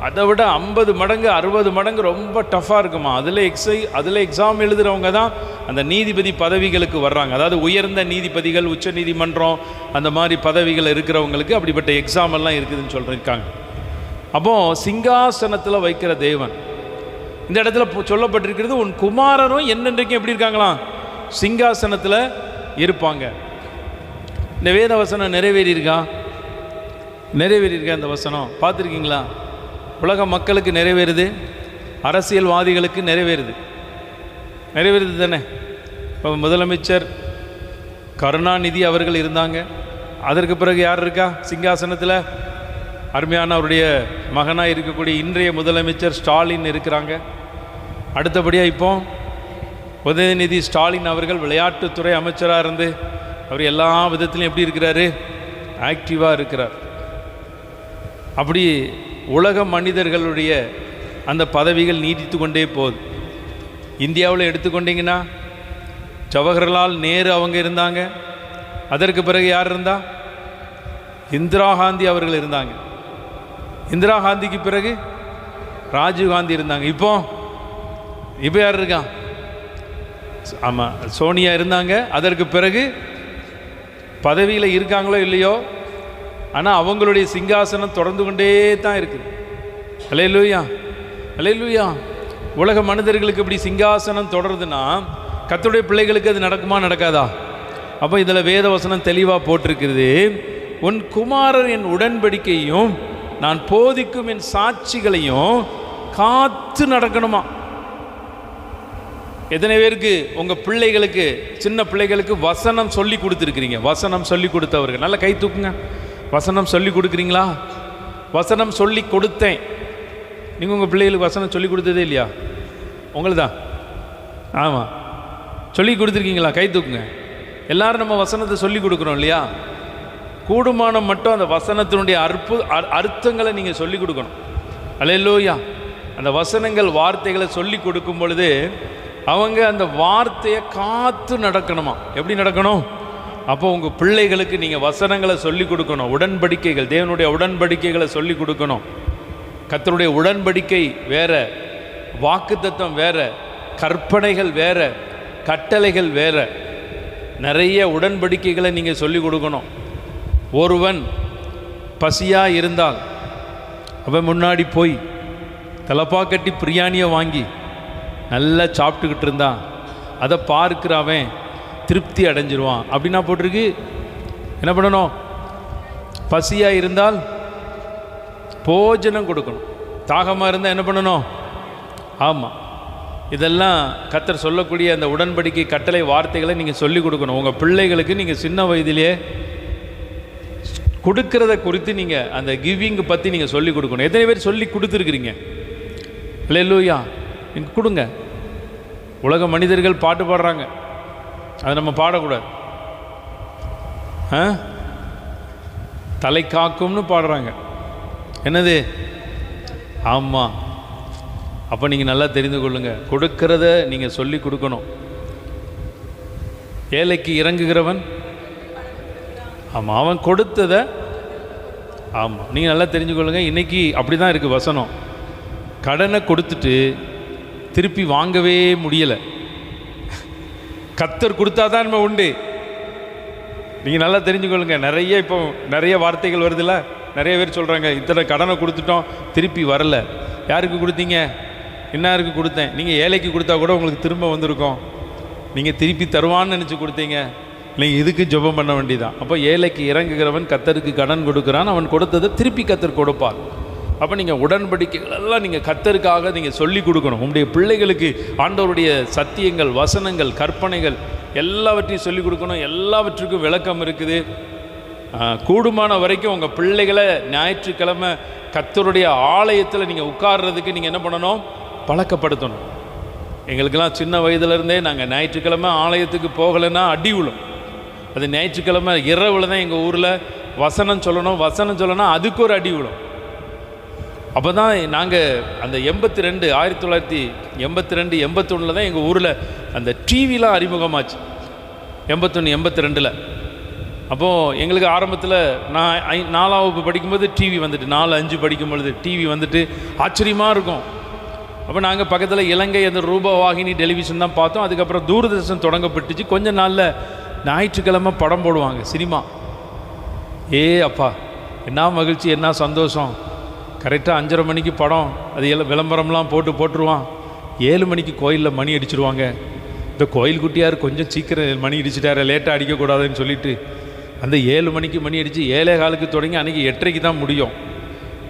அதை விட 50 மடங்கு 60 மடங்கு ரொம்ப டஃப்பாக இருக்குமா. அதில் எக்ஸாம் எழுதுகிறவங்க தான் அந்த நீதிபதி பதவிகளுக்கு வர்றாங்க. அதாவது உயர்ந்த நீதிபதிகள், உச்ச நீதிமன்றம், அந்த மாதிரி பதவிகள் இருக்கிறவங்களுக்கு அப்படிப்பட்ட எக்ஸாம் எல்லாம் இருக்குதுன்னு சொல்லியிருக்காங்க. அப்போது சிங்காசனத்தில் வைக்கிற தேவன் இந்த இடத்துல சொல்லப்பட்டிருக்கிறது, உன் குமாரரும் என்னென்றைக்கும் எப்படி இருக்காங்களாம்? சிங்காசனத்தில் இருப்பாங்க. இந்த வேத வசனம் நிறைவேறியிருக்கா? நிறைவேறியிருக்கா? இந்த வசனம் பார்த்துருக்கீங்களா? உலக மக்களுக்கு நிறைவேறுது, அரசியல்வாதிகளுக்கு நிறைவேறுது தானே. இப்போ முதலமைச்சர் கருணாநிதி அவர்கள் இருந்தாங்க. அதற்கு பிறகு யார் இருக்கா சிங்காசனத்தில்? அருமையான அவருடைய மகனாக இருக்கக்கூடிய இன்றைய முதலமைச்சர் ஸ்டாலின் இருக்கிறாங்க. அடுத்தபடியாக இப்போ உதயநிதி ஸ்டாலின் அவர்கள் விளையாட்டுத்துறை அமைச்சராக இருந்து அவர் எல்லா விதத்திலையும் எப்படி இருக்கிறாரு? ஆக்டிவாக இருக்கிறார். அப்படி உலக மனிதர்களுடைய அந்த பதவிகள் நீடித்து கொண்டே போகுது. இந்தியாவில் எடுத்துக்கொண்டிங்கன்னா ஜவஹர்லால் நேரு அவங்க இருந்தாங்க. அதற்கு பிறகு யார் இருந்தா? இந்திரா காந்தி அவர்கள் இருந்தாங்க. இந்திரா காந்திக்கு பிறகு ராஜீவ் காந்தி இருந்தாங்க. இப்போ யார் இருக்கா? ஆமாம், சோனியா இருந்தாங்க. அதற்கு பிறகு பதவியில் இருக்காங்களோ இல்லையோ, ஆனால் அவங்களுடைய சிங்காசனம் தொடர்ந்து கொண்டே தான் இருக்குது. அல்லேலூயா. அல்லேலூயா. உலக மனிதர்களுக்கு இப்படி சிங்காசனம் தொடருதுன்னா கர்த்தருடைய பிள்ளைகளுக்கு அது நடக்குமா நடக்காதா? அப்போ இதில் வேத வசனம் தெளிவாக போட்டிருக்கிறது, உன் குமாரர் என் உடன்படிக்கையும் நான் போதிக்கும் என் சாட்சிகளையும் காத்து நடக்கணுமா. எத்தனை பேருக்கு உங்கள் பிள்ளைகளுக்கு, சின்ன பிள்ளைகளுக்கு வசனம் சொல்லி கொடுத்துருக்கிறீங்க? வசனம் சொல்லி கொடுத்தவர்கள் நல்லா கை தூக்குங்க. வசனம் சொல்லி கொடுக்குறீங்களா? வசனம் சொல்லி கொடுத்தேன். நீங்கள் உங்கள் பிள்ளைகளுக்கு வசனம் சொல்லி கொடுத்ததே இல்லையா? உங்களுக்கு தான். ஆமாம், சொல்லி கொடுத்துருக்கீங்களா? கை தூக்குங்க. எல்லோரும் நம்ம வசனத்தை சொல்லி கொடுக்குறோம் இல்லையா? கூடுமானம் மட்டும் அந்த வசனத்தினுடைய அர்த்தங்களை நீங்கள் சொல்லி கொடுக்கணும். அல்லேலூயா. அந்த வசனங்கள், வார்த்தைகளை சொல்லி கொடுக்கும் பொழுது அவங்க அந்த வார்த்தையை காத்து நடக்கணுமா. எப்படி நடக்கணும்? அப்போ உங்கள் பிள்ளைகளுக்கு நீங்கள் வசனங்களை சொல்லி கொடுக்கணும். உடன்படிக்கைகள், தேவனுடைய உடன்படிக்கைகளை சொல்லி கொடுக்கணும். கர்த்தருடைய உடன்படிக்கை வேற, வாக்குத்தத்தம் வேற, கற்பனைகள் வேற, கட்டளைகள் வேற. நிறைய உடன்படிக்கைகளை நீங்கள் சொல்லி கொடுக்கணும். ஒருவன் பசியாக இருந்தால் அவன் முன்னாடி போய் தலப்பா கட்டி பிரியாணியை வாங்கி நல்லா சாப்பிட்டுக்கிட்டு இருந்தான், அதை பார்க்குற அவன் திருப்தி அடைஞ்சிருவான் அப்படின்னா போட்டிருக்கு. என்ன பண்ணணும்? பசியாக இருந்தால் போஜனம் கொடுக்கணும். தாகமாக இருந்தால் என்ன பண்ணணும்? ஆமாம், இதெல்லாம் கர்த்தர் சொல்லக்கூடிய அந்த உடன்படிக்கை கட்டளை வார்த்தைகளை நீங்கள் சொல்லிக் கொடுக்கணும். உங்கள் பிள்ளைகளுக்கு நீங்கள் சின்ன வயதிலே கொடுக்கறத குறித்து நீங்கள் அந்த கிவிங்கை பற்றி நீங்கள் சொல்லிக் கொடுக்கணும். எத்தனை பேர் சொல்லி கொடுத்துருக்குறீங்க? அல்லேலூயா. நீங்கள் கொடுங்க. உலக மனிதர்கள் பாட்டு பாடுறாங்க, அதை நம்ம பாடக்கூடாது. தலை காக்கும்னு பாடுறாங்க. என்னது? ஆமாம். அப்போ நீங்கள் நல்லா தெரிந்து கொள்ளுங்கள், கொடுக்கிறத நீங்கள் சொல்லி கொடுக்கணும். ஏழைக்கு இறங்குகிறவன், ஆமாம், அவன் கொடுத்ததை. ஆமாம், நீங்கள் நல்லா தெரிஞ்சுக்கொள்ளுங்க. இன்றைக்கி அப்படி தான் இருக்குது வசனம். கடனை கொடுத்துட்டு திருப்பி வாங்கவே முடியலை. கர்த்தர் கொடுத்தா தான் நம்ம உண்டு. நீங்கள் நல்லா தெரிஞ்சுக்கொள்ளுங்க. நிறைய வார்த்தைகள் வருதுல்ல. நிறைய பேர் சொல்கிறாங்க, இத்தனை கடனை கொடுத்துட்டோம் திருப்பி வரல. யாருக்கு கொடுத்தீங்க? இன்னாருக்கு கொடுத்தேன். நீங்கள் ஏழைக்கு கொடுத்தா கூட உங்களுக்கு திரும்ப வந்திருக்கும். நீங்கள் திருப்பி தருவான்னு நினச்சி கொடுத்தீங்க. நீங்கள் இதுக்கு ஜெபம் பண்ண வேண்டியதான். அப்போ ஏழைக்கு இறங்குகிறவன் கர்த்தருக்கு கடன் கொடுக்குறான். அவன் கொடுத்ததை திருப்பி கர்த்தர் கொடுப்பார். அப்போ நீங்கள் உடன்படிக்கைகள் எல்லாம் நீங்கள் கர்த்தருக்காக நீங்கள் சொல்லி கொடுக்கணும். உங்களுடைய பிள்ளைகளுக்கு ஆண்டவருடைய சத்தியங்கள், வசனங்கள், கற்பனைகள் எல்லாவற்றையும் சொல்லிக் கொடுக்கணும். எல்லாவற்றுக்கும் விளக்கம் இருக்குது. கூடுமான வரைக்கும் உங்கள் பிள்ளைகளை ஞாயிற்றுக்கிழமை கர்த்தருடைய ஆலயத்தில் நீங்கள் உட்கார்றதுக்கு நீங்கள் என்ன பண்ணணும்? பழக்கப்படுத்தணும். எங்களுக்கெல்லாம் சின்ன வயதுலேருந்தே நாங்கள் ஞாயிற்றுக்கிழமை ஆலயத்துக்கு போகலைன்னா அடி விழும். அது ஞாயிற்றுக்கிழமை இரவில் தான் எங்கள் ஊரில் வசனம் சொல்லணும். அதுக்கு ஒரு அடி விழும். அப்போ தான் நாங்கள் அந்த 1982 81 தான் எங்கள் ஊரில் அந்த டிவிலாம் அறிமுகமாச்சு. 81 82. அப்போது எங்களுக்கு ஆரம்பத்தில் நான் 4ஆம் வகுப்பு படிக்கும்போது டிவி வந்துட்டு, 4, 5 படிக்கும் பொழுது டிவி வந்துட்டு ஆச்சரியமாக இருக்கும். அப்போ நாங்கள் பக்கத்தில் இலங்கை அந்த ரூபவாகினி டெலிவிஷன் தான் பார்த்தோம். அதுக்கப்புறம் தூர்தர்ஷன் தொடங்கப்பட்டுச்சு. கொஞ்ச நாளில் ஞாயிற்றுக்கிழமை படம் போடுவாங்க, சினிமா. அப்பா என்ன மகிழ்ச்சி, என்ன சந்தோஷம். கரெக்டாக 5:30 மணிக்கு படம். அது எல்லாம் விளம்பரம்லாம் போட்டுருவான். 7 மணிக்கு கோயிலில் மணி அடிச்சிடுவாங்க. இந்த கோயில் குட்டியார் கொஞ்சம் சீக்கிரம் மணி அடிச்சிட்டாரு, லேட்டாக அடிக்கக்கூடாதுன்னு சொல்லிட்டு அந்த 7 மணிக்கு மணி அடித்து 7:15 தொடங்கி அன்றைக்கி 8:30 தான் முடியும்.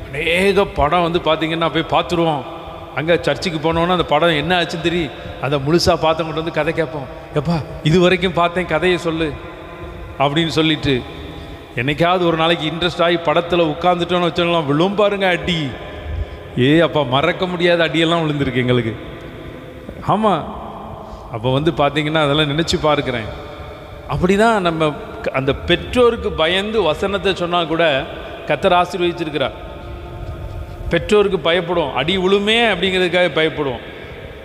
அநேக படம் வந்து பார்த்திங்கன்னா போய் பார்த்துருவோம். அங்கே சர்ச்சுக்கு போனோன்னா அந்த படம் என்ன ஆச்சுன்னு தெரியும். அதை முழுசாக பார்த்தவங்கிட்ட வந்து கதை கேட்போம். எப்பா இது வரைக்கும் பார்த்தேன், கதையை சொல்லு அப்படின்னு சொல்லிட்டு என்னைக்காவது ஒரு நாளைக்கு இன்ட்ரெஸ்ட் ஆகி படத்தில் உட்காந்துட்டோன்னு வச்சோம்லாம் விழும் பாருங்க அடி. அப்பா மறக்க முடியாத அடியெல்லாம் விழுந்திருக்கு எங்களுக்கு. ஆமாம், அப்போ வந்து பார்த்திங்கன்னா அதெல்லாம் நினச்சி பார்க்குறேன். அப்படி தான் நம்ம அந்த பெற்றோருக்கு பயந்து வசனத்தை சொன்னால் கூட கர்த்தர் ஆசீர்வதிச்சிருக்கிறார். பெற்றோருக்கு பயப்படும், அடி விழுமே அப்படிங்கிறதுக்காக பயப்படுவோம்.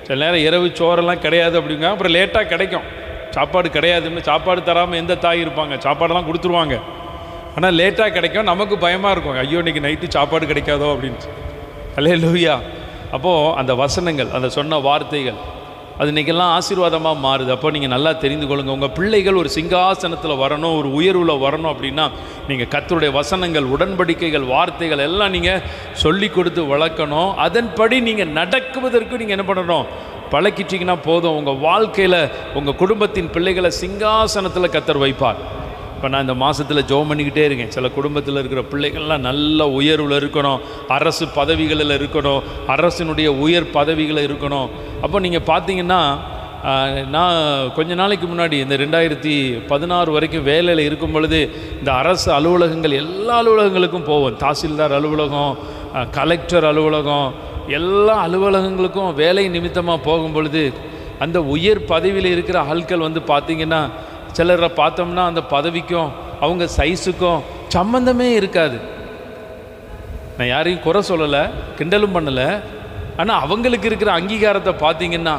சில நேரம் இரவு சோறெல்லாம் கிடையாது அப்படிங்க, அப்புறம் லேட்டாக கிடைக்கும். சாப்பாடு கிடையாதுன்னு சாப்பாடு தராமல் எந்த தாய் இருப்பாங்க? சாப்பாடெல்லாம் கொடுத்துருவாங்க, ஆனால் லேட்டாக கிடைக்கும். நமக்கு பயமாக இருக்கும், ஐயோ இன்றைக்கி நைட்டு சாப்பாடு கிடைக்காதோ அப்படின்ட்டு. அல்லேலூயா. அப்போது அந்த வசனங்கள், அந்த சொன்ன வார்த்தைகள் அது இன்றைக்கெல்லாம் ஆசீர்வாதமாக மாறுது. அப்போ நீங்கள் நல்லா தெரிந்து கொள்ளுங்கள். உங்கள் பிள்ளைகள் ஒரு சிங்காசனத்தில் வரணும், ஒரு உயர்வில் வரணும் அப்படின்னா நீங்கள் கர்த்தருடைய வசனங்கள், உடன்படிக்கைகள், வார்த்தைகள் எல்லாம் நீங்கள் சொல்லி கொடுத்து வளர்க்கணும். அதன்படி நீங்கள் நடக்குவதற்கு நீங்கள் என்ன பண்ணணும்? பழக்கிட்டிங்கன்னா போதும். உங்கள் வாழ்க்கையில் உங்கள் குடும்பத்தின் பிள்ளைகளை சிங்காசனத்தில் கர்த்தர் வைப்பார். இப்போ நான் இந்த மாதத்தில் ஜெபம் பண்ணிக்கிட்டே இருக்கேன். சில குடும்பத்தில் இருக்கிற பிள்ளைகள்லாம் நல்ல உயர்வில் இருக்கணும், அரசு பதவிகளில் இருக்கணும், அரசினுடைய உயர் பதவிகளில் இருக்கணும். அப்போ நீங்கள் பார்த்தீங்கன்னா நான் கொஞ்ச நாளைக்கு முன்னாடி இந்த 2016 வரைக்கும் வேலையில் இருக்கும் பொழுது இந்த அரசு அலுவலகங்கள் எல்லா அலுவலகங்களுக்கும் போவோம். தாசில்தார் அலுவலகம், கலெக்டர் அலுவலகம், எல்லா அலுவலகங்களுக்கும் வேலை நிமித்தமாக போகும் பொழுது அந்த உயர் பதவியில் இருக்கிற ஆட்கள் வந்து பார்த்திங்கன்னா சிலரை பார்த்தோம்னா அந்த பதவிக்கும் அவங்க சைஸுக்கும் சம்பந்தமே இருக்காது. நான் யாரையும் குறை சொல்லலை, கிண்டலும் பண்ணலை. ஆனால் அவங்களுக்கு இருக்கிற அங்கீகாரத்தை பார்த்தீங்கன்னா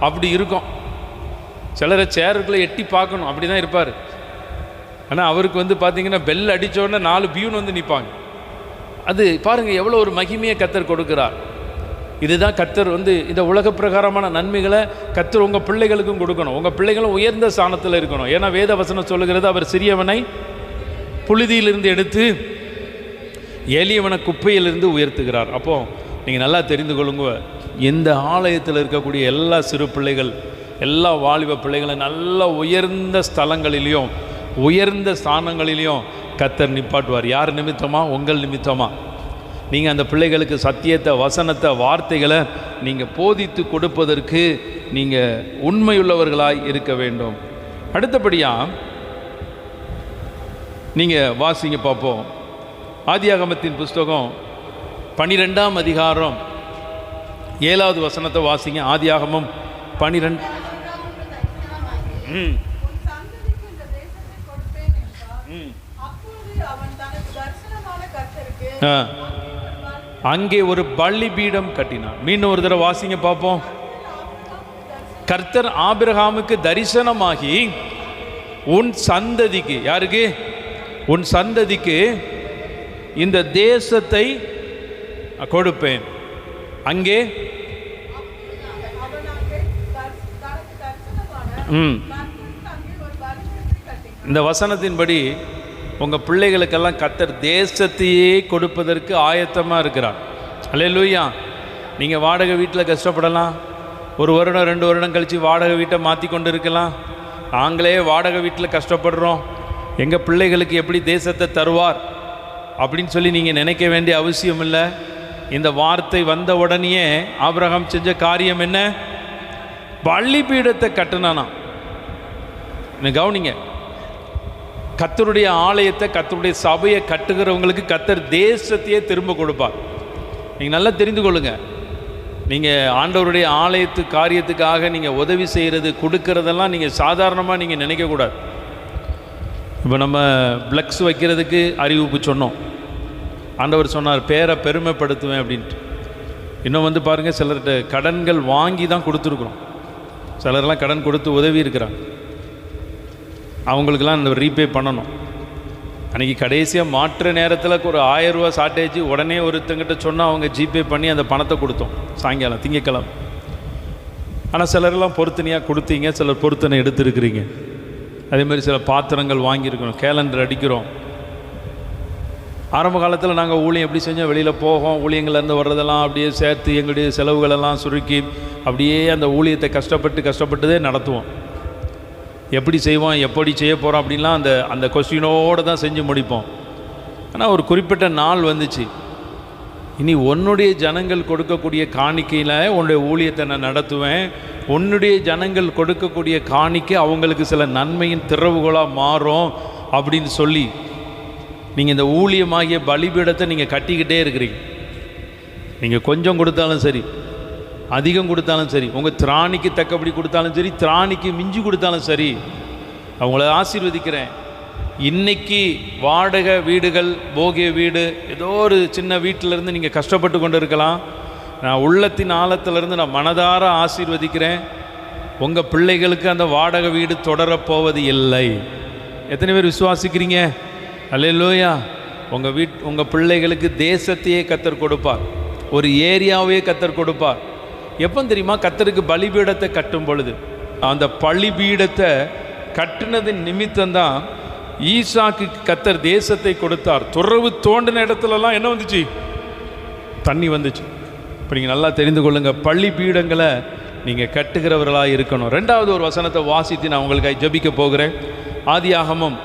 அப்படி இருக்கும். சிலரை சேருக்குள்ளே எட்டி பார்க்கணும், அப்படி தான் இருப்பார். ஆனால் அவருக்கு வந்து பார்த்திங்கன்னா பெல் அடித்தோடனே 4 பியூன் வந்து நிற்பாங்க. அது பாருங்கள் எவ்வளோ ஒரு மகிமையை கர்த்தர் கொடுக்குறார். இதுதான் கர்த்தர் வந்து இந்த உலக பிரகாரமான நன்மைகளை கர்த்தர் உங்கள் பிள்ளைகளுக்கும் கொடுக்கணும். உங்கள் பிள்ளைகளும் உயர்ந்த ஸ்தானத்தில் இருக்கணும். ஏன்னா வேத வசனம் சொல்லுகிறது, அவர் சிறியவனை புழுதியிலிருந்து எடுத்து எளியவனை குப்பையிலிருந்து உயர்த்துகிறார். அப்போது நீங்கள் நல்லா தெரிந்து கொள்ளுங்க, இந்த ஆலயத்தில் இருக்கக்கூடிய எல்லா சிறு பிள்ளைகள், எல்லா வாலிப பிள்ளைகளை நல்ல உயர்ந்த ஸ்தலங்களிலையும் உயர்ந்த ஸ்தானங்களிலையும் கர்த்தர் நிப்பாட்டுவார். யார் நிமித்தமாக? உங்கள் நிமித்தமாக. நீங்கள் அந்த பிள்ளைகளுக்கு சத்தியத்தை, வசனத்தை, வார்த்தைகளை நீங்கள் போதித்து கொடுப்பதற்கு நீங்கள் உண்மையுள்ளவர்களாய் இருக்க வேண்டும். அடுத்தபடியாக நீங்கள் வாசிங்க பார்ப்போம். ஆதியாகமத்தின் புஸ்தகம் 12ஆம் அதிகாரம் 7வது வசனத்தை வாசிங்க. ஆதியாகமம் 12. அங்கே ஒரு பலிபீடம் கட்டினார். மீண்டும் ஒரு தடவை வாசிங்க பார்ப்போம். கர்த்தர் ஆபிரகாமுக்கு தரிசனமாகி உன் சந்ததிக்கு, யாருக்கு? உன் சந்ததிக்கு இந்த தேசத்தை கொடுப்பேன். அங்கே இந்த வசனத்தின்படி உங்கள் பிள்ளைகளுக்கெல்லாம் கர்த்தர் தேசத்தையே கொடுப்பதற்கு ஆயத்தமாக இருக்கிறார். அல்லேலூயா. நீங்கள் வாடகை வீட்டில் கஷ்டப்படலாம், 1 வருடம் 2 வருடம் கழித்து வாடகை வீட்டை மாற்றி கொண்டு இருக்கலாம். நாங்களே வாடகை வீட்டில் கஷ்டப்படுறோம், எங்கள் பிள்ளைகளுக்கு எப்படி தேசத்தை தருவார் அப்படின்னு சொல்லி நீங்கள் நினைக்க வேண்டிய அவசியம் இல்லை. இந்த வார்த்தை வந்த உடனேயே ஆபிரகாம் செஞ்ச காரியம் என்ன? பலிபீடத்தை கட்டினானா. கவனிங்க, கர்த்தருடைய ஆலயத்தை, கர்த்தருடைய சபையை கட்டுகிறவங்களுக்கு கர்த்தர் தேசத்தையே திரும்ப கொடுப்பார். நீங்கள் நல்லா தெரிந்து கொள்ளுங்க. நீங்கள் ஆண்டவருடைய ஆலயத்து காரியத்துக்காக நீங்கள் உதவி செய்கிறது, கொடுக்கறதெல்லாம் நீங்கள் சாதாரணமாக நீங்கள் நினைக்கக்கூடாது. இப்போ நம்ம ஃப்ளெக்ஸ் வைக்கிறதுக்கு அறிவிப்பு சொன்னோம். ஆண்டவர் சொன்னார் பேரை பெருமைப்படுத்துவேன் அப்படின்ட்டு. இன்னும் பாருங்கள், சிலர்கிட்ட கடன்கள் வாங்கி தான் கொடுத்துருக்குறோம். சிலர்லாம் கடன் கொடுத்து உதவி இருக்கிறாங்க. அவங்களுக்கெல்லாம் இந்த ரீபே பண்ணணும். அன்றைக்கி கடைசியாக மாற்று நேரத்தில் ஒரு 1000 ரூபா ஷார்ட்டேஜ், உடனே ஒருத்தங்கிட்ட சொன்னால் அவங்க ஜிபே பண்ணி அந்த பணத்தை கொடுத்தோம் சாயங்காலம் திங்கக்கிழமை. ஆனால் சிலரெல்லாம் பொருத்தனையாக கொடுத்தீங்க, சிலர் பொருத்தனை எடுத்துருக்கிறீங்க. அதேமாதிரி சில பாத்திரங்கள் வாங்கியிருக்கிறோம், கேலண்டர் அடிக்கிறோம். ஆரம்ப காலத்தில் நாங்கள் ஊழியம் எப்படி செஞ்சோம், வெளியில் போவோம், ஊழியங்கள்லேருந்து வர்றதெல்லாம் அப்படியே சேர்த்து எங்களுடைய செலவுகளெல்லாம் சுருக்கி அப்படியே அந்த ஊழியத்தை கஷ்டப்பட்டுதே நடத்துவோம். எப்படி செய்வோம், எப்படி செய்ய போகிறோம் அப்படின்லாம் அந்த கொஸ்டினோடு தான் செஞ்சு முடிப்போம். ஆனால் ஒரு குறிப்பிட்ட நாள் வந்துச்சு, இனி உன்னுடைய ஜனங்கள் கொடுக்கக்கூடிய காணிக்கையில் உன்னுடைய ஊழியத்தை நான் நடத்துவேன். உன்னுடைய ஜனங்கள் கொடுக்கக்கூடிய காணிக்கை அவங்களுக்கு சில நன்மையின் திறவுகோலாக மாறும் அப்படின்னு சொல்லி நீங்கள் இந்த ஊழியமாகிய பலிபீடத்தை நீங்கள் கட்டிக்கிட்டே இருக்கிறீங்க. நீங்கள் கொஞ்சம் கொடுத்தாலும் சரி, அதிகம் கொடுத்தாலும் சரி, உங்கள் திராணிக்கு தக்கபடி கொடுத்தாலும் சரி, திராணிக்கு மிஞ்சி கொடுத்தாலும் சரி, அவங்கள ஆசீர்வதிக்கிறேன். இன்றைக்கி வாடகை வீடுகள், போகிய வீடு, ஏதோ ஒரு சின்ன வீட்டிலேருந்து நீங்கள் கஷ்டப்பட்டு கொண்டு இருக்கலாம். நான் உள்ளத்தின் ஆழத்திலிருந்து நான் மனதார ஆசீர்வதிக்கிறேன். உங்கள் பிள்ளைகளுக்கு அந்த வாடகை வீடு தொடரப்போவது இல்லை. எத்தனை பேர் விசுவாசிக்கிறீங்க? அல்லேலூயா. உங்கள் பிள்ளைகளுக்கு தேசத்தையே கர்த்தர் கொடுப்பார், ஒரு ஏரியாவே கர்த்தர் கொடுப்பார். எப்போ தெரியுமா? கர்த்தருக்கு பலிபீடத்தை கட்டும் பொழுது. அந்த பலிபீடத்தை கட்டினதின் நிமித்தம்தான் ஈசாக்கு கர்த்தர் தேசத்தை கொடுத்தார். துறவு தோண்டின இடத்துலலாம் என்ன வந்துச்சு? தண்ணி வந்துச்சு. இப்போ நீங்கள் நல்லா தெரிந்து கொள்ளுங்கள், பலிபீடங்களை நீங்கள் கட்டுகிறவர்களாக இருக்கணும். 2வது ஒரு வசனத்தை வாசித்து நான் உங்களுக்கு ஜெபிக்க போகிறேன். ஆதியாகமம்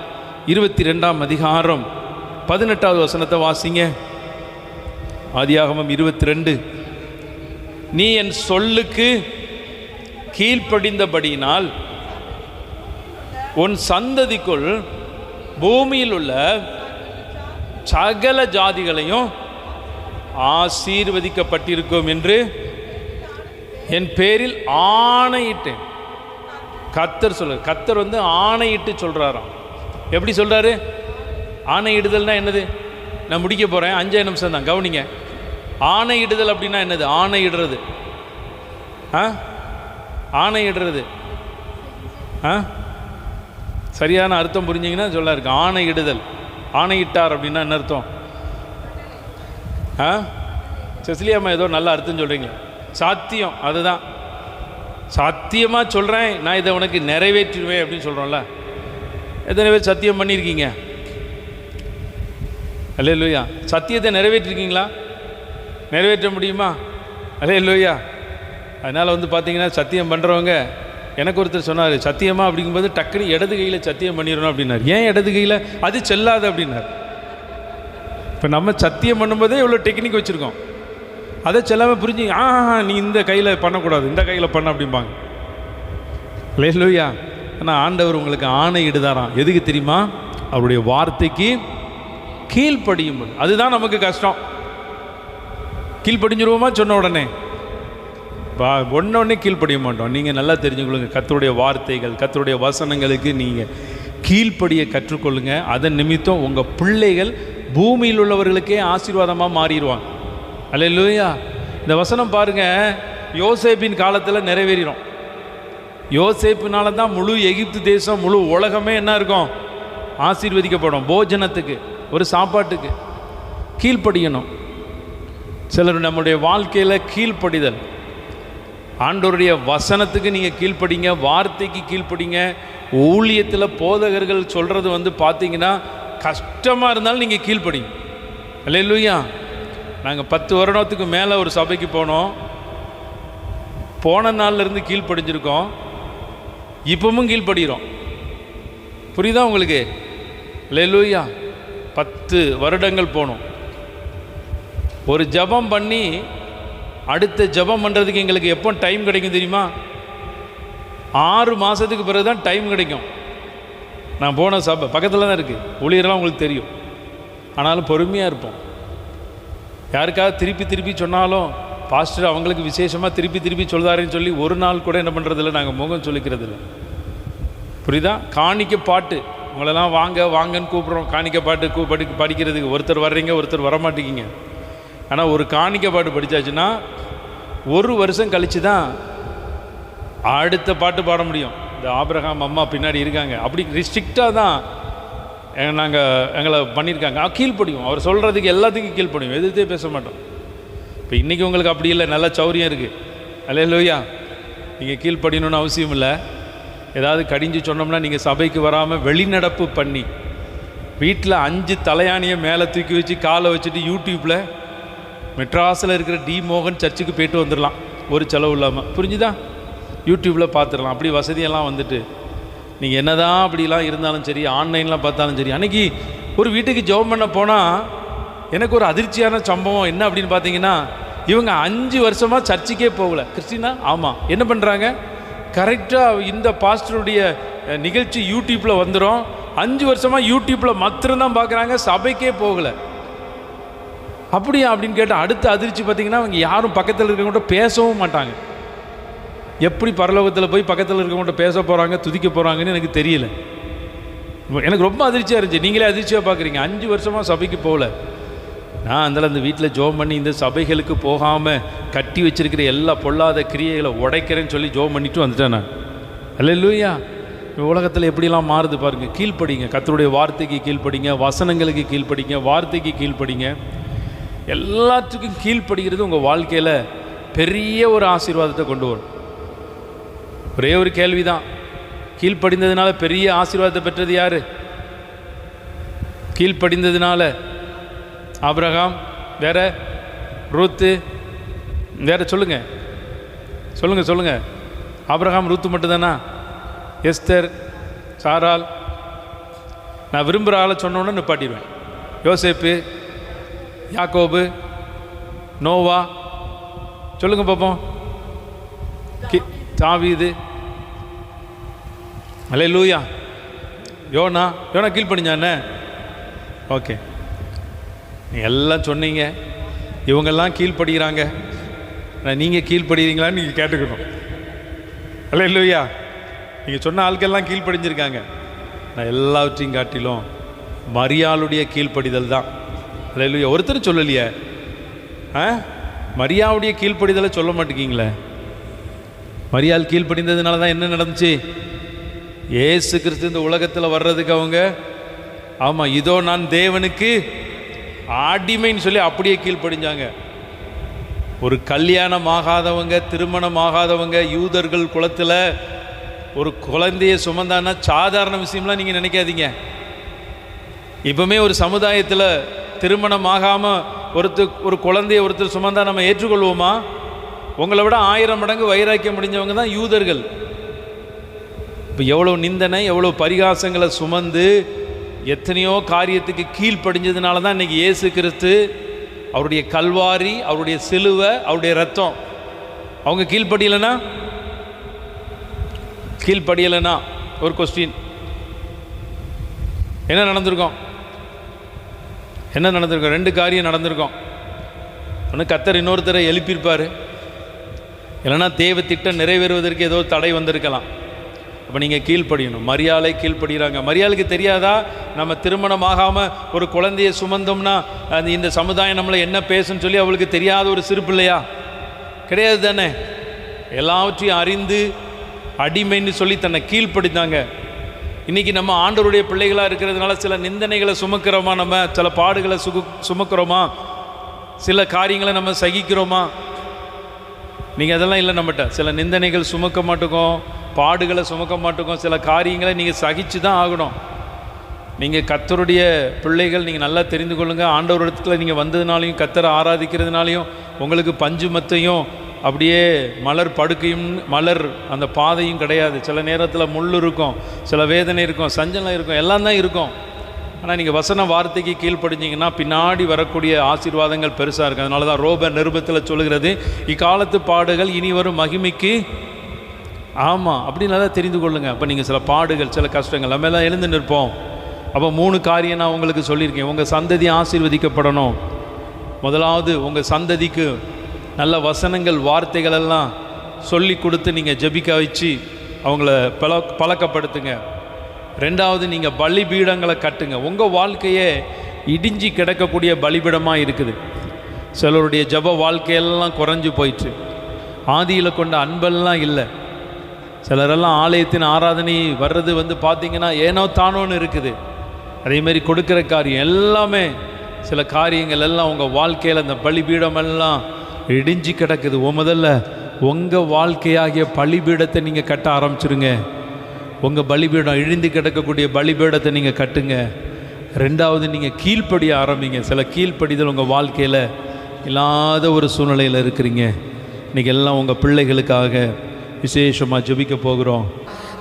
22ஆம் அதிகாரம் 18வது வசனத்தை வாசிங்க. ஆதியாகமம் 22. நீ என் சொல்லுக்கு கீழ்ப்படிந்தபடியினால் உன் சந்ததிக்குள் பூமியில் உள்ள சகல ஜாதிகளையும் ஆசீர்வதிக்கப்பட்டிருக்கும் என்று என் பேரில் ஆணையிட்டேன். கர்த்தர் சொல்ற, கர்த்தர் ஆணையிட்டு சொல்றாராம். எப்படி சொல்றாரு? ஆணையிடுதல்னா என்னது? நான் முடிக்க போறேன், 5 நிமிஷம் தான், கவனிங்க. ஆணையிடுதல் அப்படின்னா என்னது? ஆணையிடுறது. ஆணையிடுறது சரியான அர்த்தம் புரிஞ்சிங்கன்னா சொல்ல இருக்கு. ஆணையிடுதல், ஆணையிட்டார் அப்படின்னா என்ன அர்த்தம்? செசிலியாம்மா ஏதோ நல்ல அர்த்தம் சொல்கிறீங்க. சாத்தியம், அதுதான். சத்தியமாக சொல்கிறேன், நான் இதை உனக்கு நிறைவேற்றிடுவேன் அப்படின்னு சொல்கிறோம்ல. எத்தனை பேர் சத்தியம் பண்ணியிருக்கீங்க? அல்லேலூயா. சத்தியத்தை நிறைவேற்றிருக்கீங்களா? நிறைவேற்ற முடியுமா? அல்லேலூயா. அதனால் பார்த்தீங்கன்னா சத்தியம் பண்ணுறவங்க, எனக்கு ஒருத்தர் சொன்னார், சத்தியமாக அப்படிங்கும்போது டக்குனு இடது கையில் சத்தியம் பண்ணிடணும் அப்படின்னார். ஏன் இடது கையில்? அது செல்லாது அப்படின்னார். இப்போ நம்ம சத்தியம் பண்ணும்போதே இவ்வளோ டெக்னிக் வச்சுருக்கோம். அதை செல்லாமல் புரிஞ்சு நீ இந்த கையில் பண்ணக்கூடாது, இந்த கையில் பண்ண அப்படிம்பாங்க. அல்லேலூயா. ஆனால் ஆண்டவர் உங்களுக்கு ஆணையிடுதாராம். எதுக்கு தெரியுமா? அவருடைய வார்த்தைக்கு கீழ்ப்படியும். அதுதான் நமக்கு கஷ்டம். கீழ்ப்படிஞ்சிருவோமா? சொன்ன உடனே ஒன்னொன்னே கீழ்ப்படிய மாட்டோம். நீங்கள் நல்லா தெரிஞ்சுக்கொள்ளுங்க, கர்த்தருடைய வார்த்தைகள், கர்த்தருடைய வசனங்களுக்கு நீங்கள் கீழ்ப்படிய கற்றுக்கொள்ளுங்க. அதன் நிமித்தம் உங்கள் பிள்ளைகள் பூமியில் உள்ளவர்களுக்கே ஆசீர்வாதமாக மாறிடுவாங்க. அல்லேலூயா. இந்த வசனம் பாருங்கள், யோசேப்பின் காலத்தில் நிறைவேறிடும். யோசேப்பினால தான் முழு எகிப்து தேசம், முழு உலகமே என்ன இருக்கும்? ஆசீர்வதிக்கப்படும். போஜனத்துக்கு, ஒரு சாப்பாட்டுக்கு கீழ்ப்படியணும். சிலர் நம்முடைய வாழ்க்கையில் கீழ்ப்படிதல், ஆண்டவருடைய வசனத்துக்கு நீங்கள் கீழ்ப்படிங்க, வார்த்தைக்கு கீழ்ப்படிங்க. ஊழியத்தில் போதகர்கள் சொல்கிறது பார்த்தீங்கன்னா கஷ்டமாக இருந்தாலும் நீங்கள் கீழ்ப்படிங்க. அல்லேலூயா. நாங்கள் 10 வருடத்துக்கு மேலே ஒரு சபைக்கு போனோம். போன நாள்லேருந்து கீழ்ப்படிஞ்சிருக்கோம், இப்பவும் கீழ்ப்படுகிறோம். புரியுதா உங்களுக்கு? அல்லேலூயா. 10 வருடங்கள் போனோம். ஒரு ஜெபம் பண்ணி அடுத்த ஜெபம் பண்ணுறதுக்கு எங்களுக்கு எப்போ டைம் கிடைக்கும் தெரியுமா? 6 மாதத்துக்கு பிறகு தான் டைம் கிடைக்கும். நான் போன சபை பக்கத்தில் தான் இருக்குது, ஊழியரெல்லாம் உங்களுக்கு தெரியும். ஆனாலும் பொறுமையாக இருப்போம். யாருக்காவது திருப்பி சொன்னாலும் பாஸ்டர் அவங்களுக்கு விசேஷமாக திருப்பி சொல்கிறாருன்னு சொல்லி ஒரு நாள் கூட என்ன பண்ணுறதில்ல, நாங்கள் முகம் சொல்லிக்கிறதில்ல. புரியுதா? காணிக்க பாட்டு உங்களெல்லாம் வாங்கன்னு கூப்பிட்றோம். காணிக்க பாட்டு படிக்கிறதுக்கு ஒருத்தர் வர்றீங்க, ஒருத்தர் வரமாட்டேங்கிங்க. ஆனால் ஒரு காணிக்க பாட்டு படித்தாச்சுன்னா 1 வருஷம் கழித்து தான் அடுத்த பாட்டு பாட முடியும். இந்த ஆபிரகாம் அம்மா பின்னாடி இருக்காங்க, அப்படி ரிஸ்ட்ரிக்டாக தான் எங்களை பண்ணியிருக்காங்க. கீழ்ப்படியும், அவர் சொல்கிறதுக்கு எல்லாத்துக்கும் கீழ்ப்படியும், எதிர்த்தே பேச மாட்டோம். இப்போ இன்றைக்கி உங்களுக்கு அப்படி இல்லை, நல்ல சௌரியம் இருக்குது. அல்லேலூயா. நீங்கள் கீழ்ப்படியணும்னு அவசியம் இல்லை. ஏதாவது கடிஞ்சு சொன்னோம்னா நீங்கள் சபைக்கு வராமல் வெளிநடப்பு பண்ணி வீட்டில் 5 தலையாணியை மேலே தூக்கி வச்சு காலை வச்சுட்டு யூடியூப்பில் மெட்ராஸில் இருக்கிற டி மோகன் சர்ச்சுக்கு போய்ட்டு வந்துடலாம், ஒரு செலவு இல்லாமல். புரிஞ்சுதா? யூடியூப்பில் பார்த்துடலாம். அப்படி வசதியெல்லாம் வந்துட்டு நீங்கள் என்ன தான் அப்படிலாம் இருந்தாலும் சரி, ஆன்லைன்லாம் பார்த்தாலும் சரி. அன்றைக்கி ஒரு வீட்டுக்கு ஜெபம் பண்ண போனால் எனக்கு ஒரு அதிர்ச்சியான சம்பவம் என்ன அப்படின்னு பார்த்தீங்கன்னா, இவங்க 5 வருஷமாக சர்ச்சுக்கே போகலை. கிறிஸ்டினா? ஆமாம். என்ன பண்ணுறாங்க? கரெக்டாக இந்த பாஸ்டருடைய நிகழ்ச்சி யூடியூப்பில் வந்துடும். 5 வருஷமாக யூடியூப்பில் மாத்திரம்தான் பார்க்குறாங்க, சபைக்கே போகலை. அப்படியா அப்படின்னு கேட்டால் அடுத்த அதிர்ச்சி பார்த்தீங்கன்னா, அவங்க யாரும் பக்கத்தில் இருக்கவங்கள்ட்ட பேசவும் மாட்டாங்க. எப்படி பரலோகத்தில் போய் பக்கத்தில் இருக்கவங்கள்ட்ட பேச போகிறாங்க, துதிக்க போகிறாங்கன்னு எனக்கு தெரியல. எனக்கு ரொம்ப அதிர்ச்சியாக இருந்துச்சு. நீங்களே அதிர்ச்சியாக பார்க்குறீங்க. 5 வருஷமாக சபைக்கு போகல. நான் அந்த வீட்டில் ஜோம் பண்ணி இந்த சபைகளுக்கு போகாமல் கட்டி வச்சிருக்கிற எல்லா பொல்லாத கிரியைகளை உடைக்கிறேன்னு சொல்லி ஜோம் பண்ணிட்டு வந்துட்டேன் நான். அல்லேலூயா. உலகத்தில் எப்படிலாம் மாறுது பாருங்கள். கீழ்ப்படிங்க, கர்த்தருடைய வார்த்தைக்கு கீழ்ப்படிங்க, வசனங்களுக்கு கீழ்ப்படிங்க, வார்த்தைக்கு கீழ்ப்படிங்க. எல்லாத்துக்கும் கீழ்ப்படுகிறது உங்கள் வாழ்க்கையில் பெரிய ஒரு ஆசீர்வாதத்தை கொண்டு வரும். ஒரே ஒரு கேள்வி தான், கீழ்ப்படிந்ததுனால பெரிய ஆசீர்வாதத்தை பெற்றது யார்? கீழ்ப்படிந்ததுனால ஆபிரகாம், வேற ரூத்து, வேற சொல்லுங்க. ஆபிரகாம் ரூத்து மட்டும்தானா? எஸ்தர், சாரால். நான் விரும்புகிற ஆளை சொன்னோன்னு நிப்பாட்டிடுவேன். யோசேப்பு, யாக்கோபு, நோவா, சொல்லுங்க பார்ப்போம். தாவீது, அல்லேலூயா. யோனா கீழ்ப்படிஞ்சானே. ஓகே, எல்லாம் சொன்னீங்க. இவங்கெல்லாம் கீழ்ப்படுகிறாங்க, நீங்கள் கீழ்ப்படுகிறீங்களான்னு நீங்கள் கேட்டுக்கணும். அல்லேலூயா. நீங்கள் சொன்ன ஆட்கள்லாம் கீழ்ப்படிஞ்சிருக்காங்க. நான் எல்லாவற்றையும் காட்டிலும் மரியாளுடைய கீழ்ப்படிதல் தான். அல்லேலூயா. ஒருத்தர் சொல்லலையே, மரியாவுடைய கீழ்ப்படிதலை சொல்ல மாட்டேங்கிங்களே. மரியாள் கீழ்ப்படிந்ததுனால தான் என்ன நடந்துச்சு? இயேசு கிறிஸ்து இந்த உலகத்தில் வர்றதுக்கு அவங்க, ஆமாம், இதோ நான் தேவனுக்கு அடிமைன்னு சொல்லி அப்படியே கீழ்ப்படிஞ்சாங்க. ஒரு கல்யாணம் ஆகாதவங்க, திருமணம் ஆகாதவங்க, யூதர்கள் குலத்தில் ஒரு குழந்தையை சுமந்தான்னா சாதாரண விஷயம்லாம் நீங்கள் நினைக்காதீங்க. இப்போவுமே ஒரு சமுதாயத்தில் திருமணம் ஆகாமல் ஒரு குழந்தையை ஒருத்தர் சுமந்தா நம்ம ஏற்றுக்கொள்வோமா? உங்களை விட 1000 மடங்கு வைராக்கியம் முடிஞ்சவங்க தான் யூதர்கள். இப்போ எவ்வளோ நிந்தனை, எவ்வளோ பரிகாசங்களை சுமந்து எத்தனையோ காரியத்துக்கு கீழ்ப்படிஞ்சதுனால தான் இன்றைக்கி இயேசு கிறிஸ்து, அவருடைய கல்வாரி, அவருடைய சிலுவை, அவருடைய ரத்தம். அவங்க கீழ்ப்படியலைன்னா ஒரு கொஸ்டின், என்ன நடந்திருக்கும்? 2 காரியம் நடந்திருக்கும். ஒன்று, கர்த்தர் இன்னொருத்தரை எழுப்பியிருப்பார். இல்லைன்னா தேவ திட்டம் நிறைவேறுவதற்கு ஏதோ தடை வந்திருக்கலாம். அப்போ நீங்கள் கீழ்ப்படியணும். மரியாதை கீழ்ப்படுகிறாங்க. மரியாளுக்கு தெரியாதா நம்ம திருமணம் ஆகாமல் ஒரு குழந்தையை சுமந்தோம்னா இந்த சமுதாயம் நம்மளை என்ன பேசுன்னு சொல்லி அவளுக்கு தெரியாத ஒரு சிறு பிள்ளையா? கிடையாது தானே. எல்லாவற்றையும் அறிந்து அடிமைன்னு சொல்லி தன்னை கீழ்ப்படுத்தாங்க. இன்றைக்கி நம்ம ஆண்டவருடைய பிள்ளைகளாக இருக்கிறதுனால சில நிந்தனைகளை சுமக்கிறோமா, நம்ம சில பாடுகளை சுமக்கிறோமா, சில காரியங்களை நம்ம சகிக்கிறோமா? நீங்கள் அதெல்லாம் இல்லை. நம்மகிட்ட சில நிந்தனைகள் சுமக்க மாட்டோம், பாடுகளை சுமக்க மாட்டோம், சில காரியங்களை நீங்கள் சகிச்சு தான் ஆகணும். நீங்கள் கர்த்தருடைய பிள்ளைகள், நீங்கள் நல்லா தெரிந்து கொள்ளுங்கள். ஆண்டவரிடத்தில் நீங்கள் வந்ததுனாலையும் கர்த்தரை ஆராதிக்கிறதுனாலையும் உங்களுக்கு பஞ்சு மத்தையும் அப்படியே மலர் படுக்கையும் மலர் அந்த பாதையும் கிடையாது. சில நேரத்தில் முள் இருக்கும், சில வேதனை இருக்கும், சஞ்சலம் இருக்கும், எல்லாம் தான் இருக்கும். ஆனால் நீங்கள் வசன வார்த்தைக்கு கீழ்ப்படிஞ்சிங்கன்னா பின்னாடி வரக்கூடிய ஆசீர்வாதங்கள் பெருசாக இருக்கும். அதனால தான் ரோப நிருபத்தில் சொல்லுகிறது, இக்காலத்து பாடுகள் இனி வரும் மகிமைக்கு. ஆமாம், அப்படின்னு தான் தெரிந்து கொள்ளுங்கள். அப்போ நீங்கள் சில பாடுகள், சில கஷ்டங்கள் நம்ம எல்லாம் எழுந்து நிற்போம். அப்போ 3 காரியம் நான் உங்களுக்கு சொல்லியிருக்கேன். உங்கள் சந்ததி ஆசீர்வதிக்கப்படணும். முதலாவது, உங்கள் சந்ததிக்கு நல்ல வசனங்கள், வார்த்தைகள் எல்லாம் சொல்லி கொடுத்து நீங்கள் ஜெபிக்க வச்சு அவங்கள பழக்கப்படுத்துங்க. 2வது, நீங்கள் பலிபீடங்களை கட்டுங்க. உங்கள் வாழ்க்கையே இடிஞ்சி கிடக்கக்கூடிய பலிபீடமாக இருக்குது. சிலருடைய ஜப வாழ்க்கையெல்லாம் குறைஞ்சி போயிட்டு, ஆதியில் கொண்ட அன்பெல்லாம் இல்லை. சிலரெல்லாம் ஆலயத்தின் ஆராதனை வர்றது பார்த்திங்கன்னா ஏனோ தானோன்னு இருக்குது. அதேமாரி கொடுக்குற காரியம் எல்லாமே, சில காரியங்கள் எல்லாம் உங்கள் வாழ்க்கையில் அந்த பலிபீடமெல்லாம் இடிஞ்சு கிடக்குது. முதல்ல உங்கள் வாழ்க்கையாகிய பலிபீடத்தை நீங்கள் கட்ட ஆரம்பிச்சிருங்க. உங்கள் பலிபீடம், இழிந்து கிடக்கக்கூடிய பலிபீடத்தை நீங்கள் கட்டுங்க. 2வது, நீங்கள் கீழ்ப்படிய ஆரம்பிங்க. சில கீழ்ப்படிதல் உங்கள் வாழ்க்கையில் இல்லாத ஒரு சூழ்நிலையில் இருக்கிறீங்க. இன்றைக்கி எல்லாம் உங்கள் பிள்ளைகளுக்காக விசேஷமாக ஜெபிக்க போகிறோம்.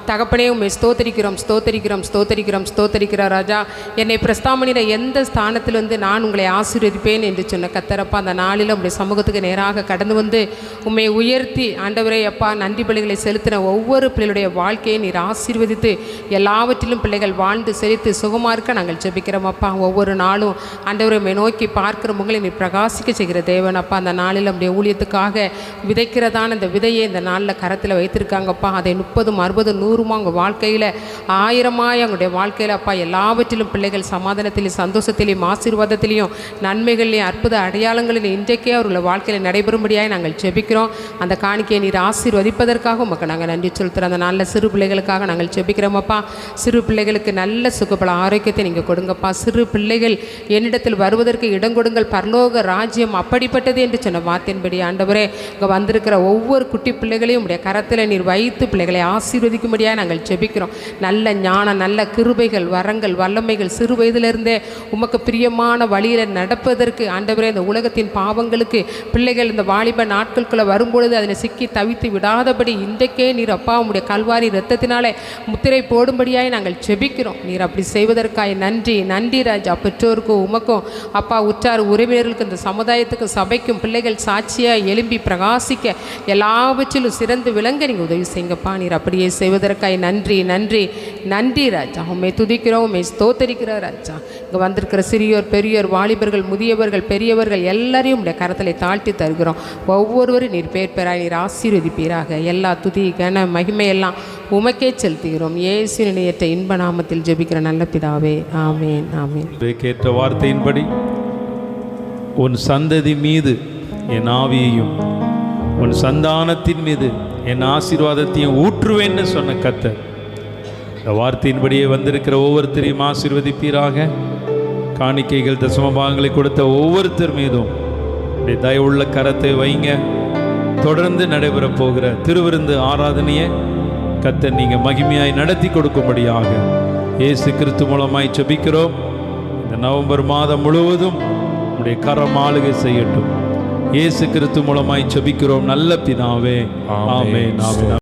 தகப்பனே, உண்மை ஸ்தோத்தரிக்கிறோம், ஸ்தோத்தரிக்கிறோம், ஸ்தோத்தரிக்கிறோம், ஸ்தோத்தரிக்கிறார் ராஜா. என்னை பிரஸ்தாமணியில் எந்த ஸ்தானத்தில் நான் உங்களை ஆசீர்வதிப்பேன் என்று சொன்ன கத்தரப்பா, அந்த நாளில் உங்களுடைய சமூகத்துக்கு நேராக கடந்து வந்து உண்மை உயர்த்தி, ஆண்டவரே அப்பா, நன்றி பலிகளை செலுத்தின ஒவ்வொரு பிள்ளைகளுடைய வாழ்க்கையை நீர் ஆசீர்வதித்து எல்லாவற்றிலும் பிள்ளைகள் வாழ்ந்து செழித்து சுகமாக இருக்க நாங்கள் ஜெபிக்கிறோம் அப்பா. ஒவ்வொரு நாளும் ஆண்டவரை உண்மை நோக்கி பார்க்கிற உங்களை நீர் பிரகாசிக்க செய்கிற தேவன் அப்பா. அந்த நாளில் நம்முடைய ஊழியத்துக்காக விதைக்கிறதான இந்த விதையை இந்த நாளில் கரத்தில் வைத்திருக்காங்கப்பா. அதை 30, 60, 100 அவங்க வாழ்க்கையில் 1000ஆய் அவங்களுடைய வாழ்க்கையில் அப்பா எல்லாவற்றிலும் பிள்ளைகள் சமாதானத்திலையும் சந்தோஷத்திலையும் ஆசீர்வாதத்திலையும் நன்மைகளையும் அற்புத அடையாளங்களில் இன்றைக்கே அவர்கள வாழ்க்கையில் நடைபெறும்படியாக நாங்கள் ஜெபிக்கிறோம். அந்த காணிக்கையை நீர் ஆசீர்வதிப்பதற்காக உமக்கு நாங்கள் நன்றி செலுத்துகிறோம். அந்த நல்ல சிறு பிள்ளைகளுக்காக நாங்கள் ஜெபிக்கிறோம் அப்பா. சிறு பிள்ளைகளுக்கு நல்ல சுகபல ஆரோக்கியத்தை நீங்கள் கொடுங்கப்பா. சிறு பிள்ளைகள் என்னிடத்தில் வருவதற்கு இடம் கொடுங்கள், பரலோக ராஜ்யம் அப்படிப்பட்டது என்று சொன்ன வார்த்தையின்படி ஆண்டவரே, இங்கே வந்திருக்கிற ஒவ்வொரு குட்டி பிள்ளைகளையும் உடைய கரத்தில் நீர் வைத்து பிள்ளைகளை ஆசீர்வதிக்கும்படியாக நாங்கள் ஜெபிக்கிறோம். நல்ல ஞானம், நல்ல கிருபைகள், வரங்கள், வல்லமைகள் சிறு வயதிலிருந்தே உமக்கு பிரியமான வழியில் நடப்பதற்கு ஆண்டவரே, இந்த உலகத்தின் பாவங்களுக்கு பிள்ளைகள் இந்த வாலிப நாட்களுக்குள்ளே வரும்பொழுது அதில் சிக்கி தவித்து விடாதபடி இன்றைக்கே நீர் அப்பா உம்முடைய கல்வாரி இரத்தத்தினாலே முத்திரை போடும்படியாய் நாங்கள் ஜெபிக்கிறோம். நீர் அப்படி செய்வதற்காக நன்றி, நன்றி ராஜா. பெற்றோருக்கும் உமக்கும் அப்பா, உற்றார் உறவினர்களுக்கு, இந்த சமுதாயத்துக்கும் சபைக்கும் பிள்ளைகள் சாட்சியாக எழும்பி பிரகாசிக்க எல்லாவற்றிலும் சிறந்து விளங்க நீங்கள் உதவி செய்யுங்கப்பா. நீர் அப்படியே செய்வதற்காக நன்றி, நன்றி, நன்றி ராஜா. உண்மை துதிக்கிறோம், உண்மை ஸ்தோத்தரிக்கிறோம் ராஜா. இங்கே வந்திருக்கிற சிறியோர், பெரியோர், வாலிபர்கள், முதியவர்கள், பெரியவர்கள் எல்லாரையும் உடைய கரத்தில் தாழ்த்தி தருகிறோம். ஒவ்வொருவரும் நீர் பேர் பெறாய் நீர் ஆசீர்வதிப்பீராக. எல்லா துதி, கன, மகிமையெல்லாம் உமக்கே செலுத்துகிறோம். இயேசு நினையற்ற இன்ப நாமத்தில் ஜெபிக்கிற நல்ல பிதாவே, ஆமேன், ஆமேன். கேட்ட வார்த்தையின்படி உன் சந்ததி மீது என் ஆவியையும் உன் சந்தானத்தின் மீது என் ஆசீர்வாதத்தையும் ஊற்றுவேன்னு சொன்ன கர்த்தர் இந்த வார்த்தையின்படியே வந்திருக்கிற ஒவ்வொருத்தரையும் ஆசீர்வதிப்பீராக. காணிக்கைகள், தசமபாகங்களை கொடுத்த ஒவ்வொருத்தர் மீதும் தயவுள்ள கரத்தை வைங்க. தொடர்ந்து நடைபெற போகிற திருவிருந்து ஆராதனையை கர்த்தர் நீங்கள் மகிமையாய் நடத்தி கொடுக்கும்படியாக இயேசு கிறிஸ்து மூலமாய் ஜெபிக்கிறோம். இந்த நவம்பர் மாதம் முழுவதும் உடைய கரம் ஆளுகை செய்யட்டும். இயேசு கிறிஸ்து மூலமாய் ஜெபிக்கிறோம் நல்ல பிதாவே, ஆமென், ஆமென்.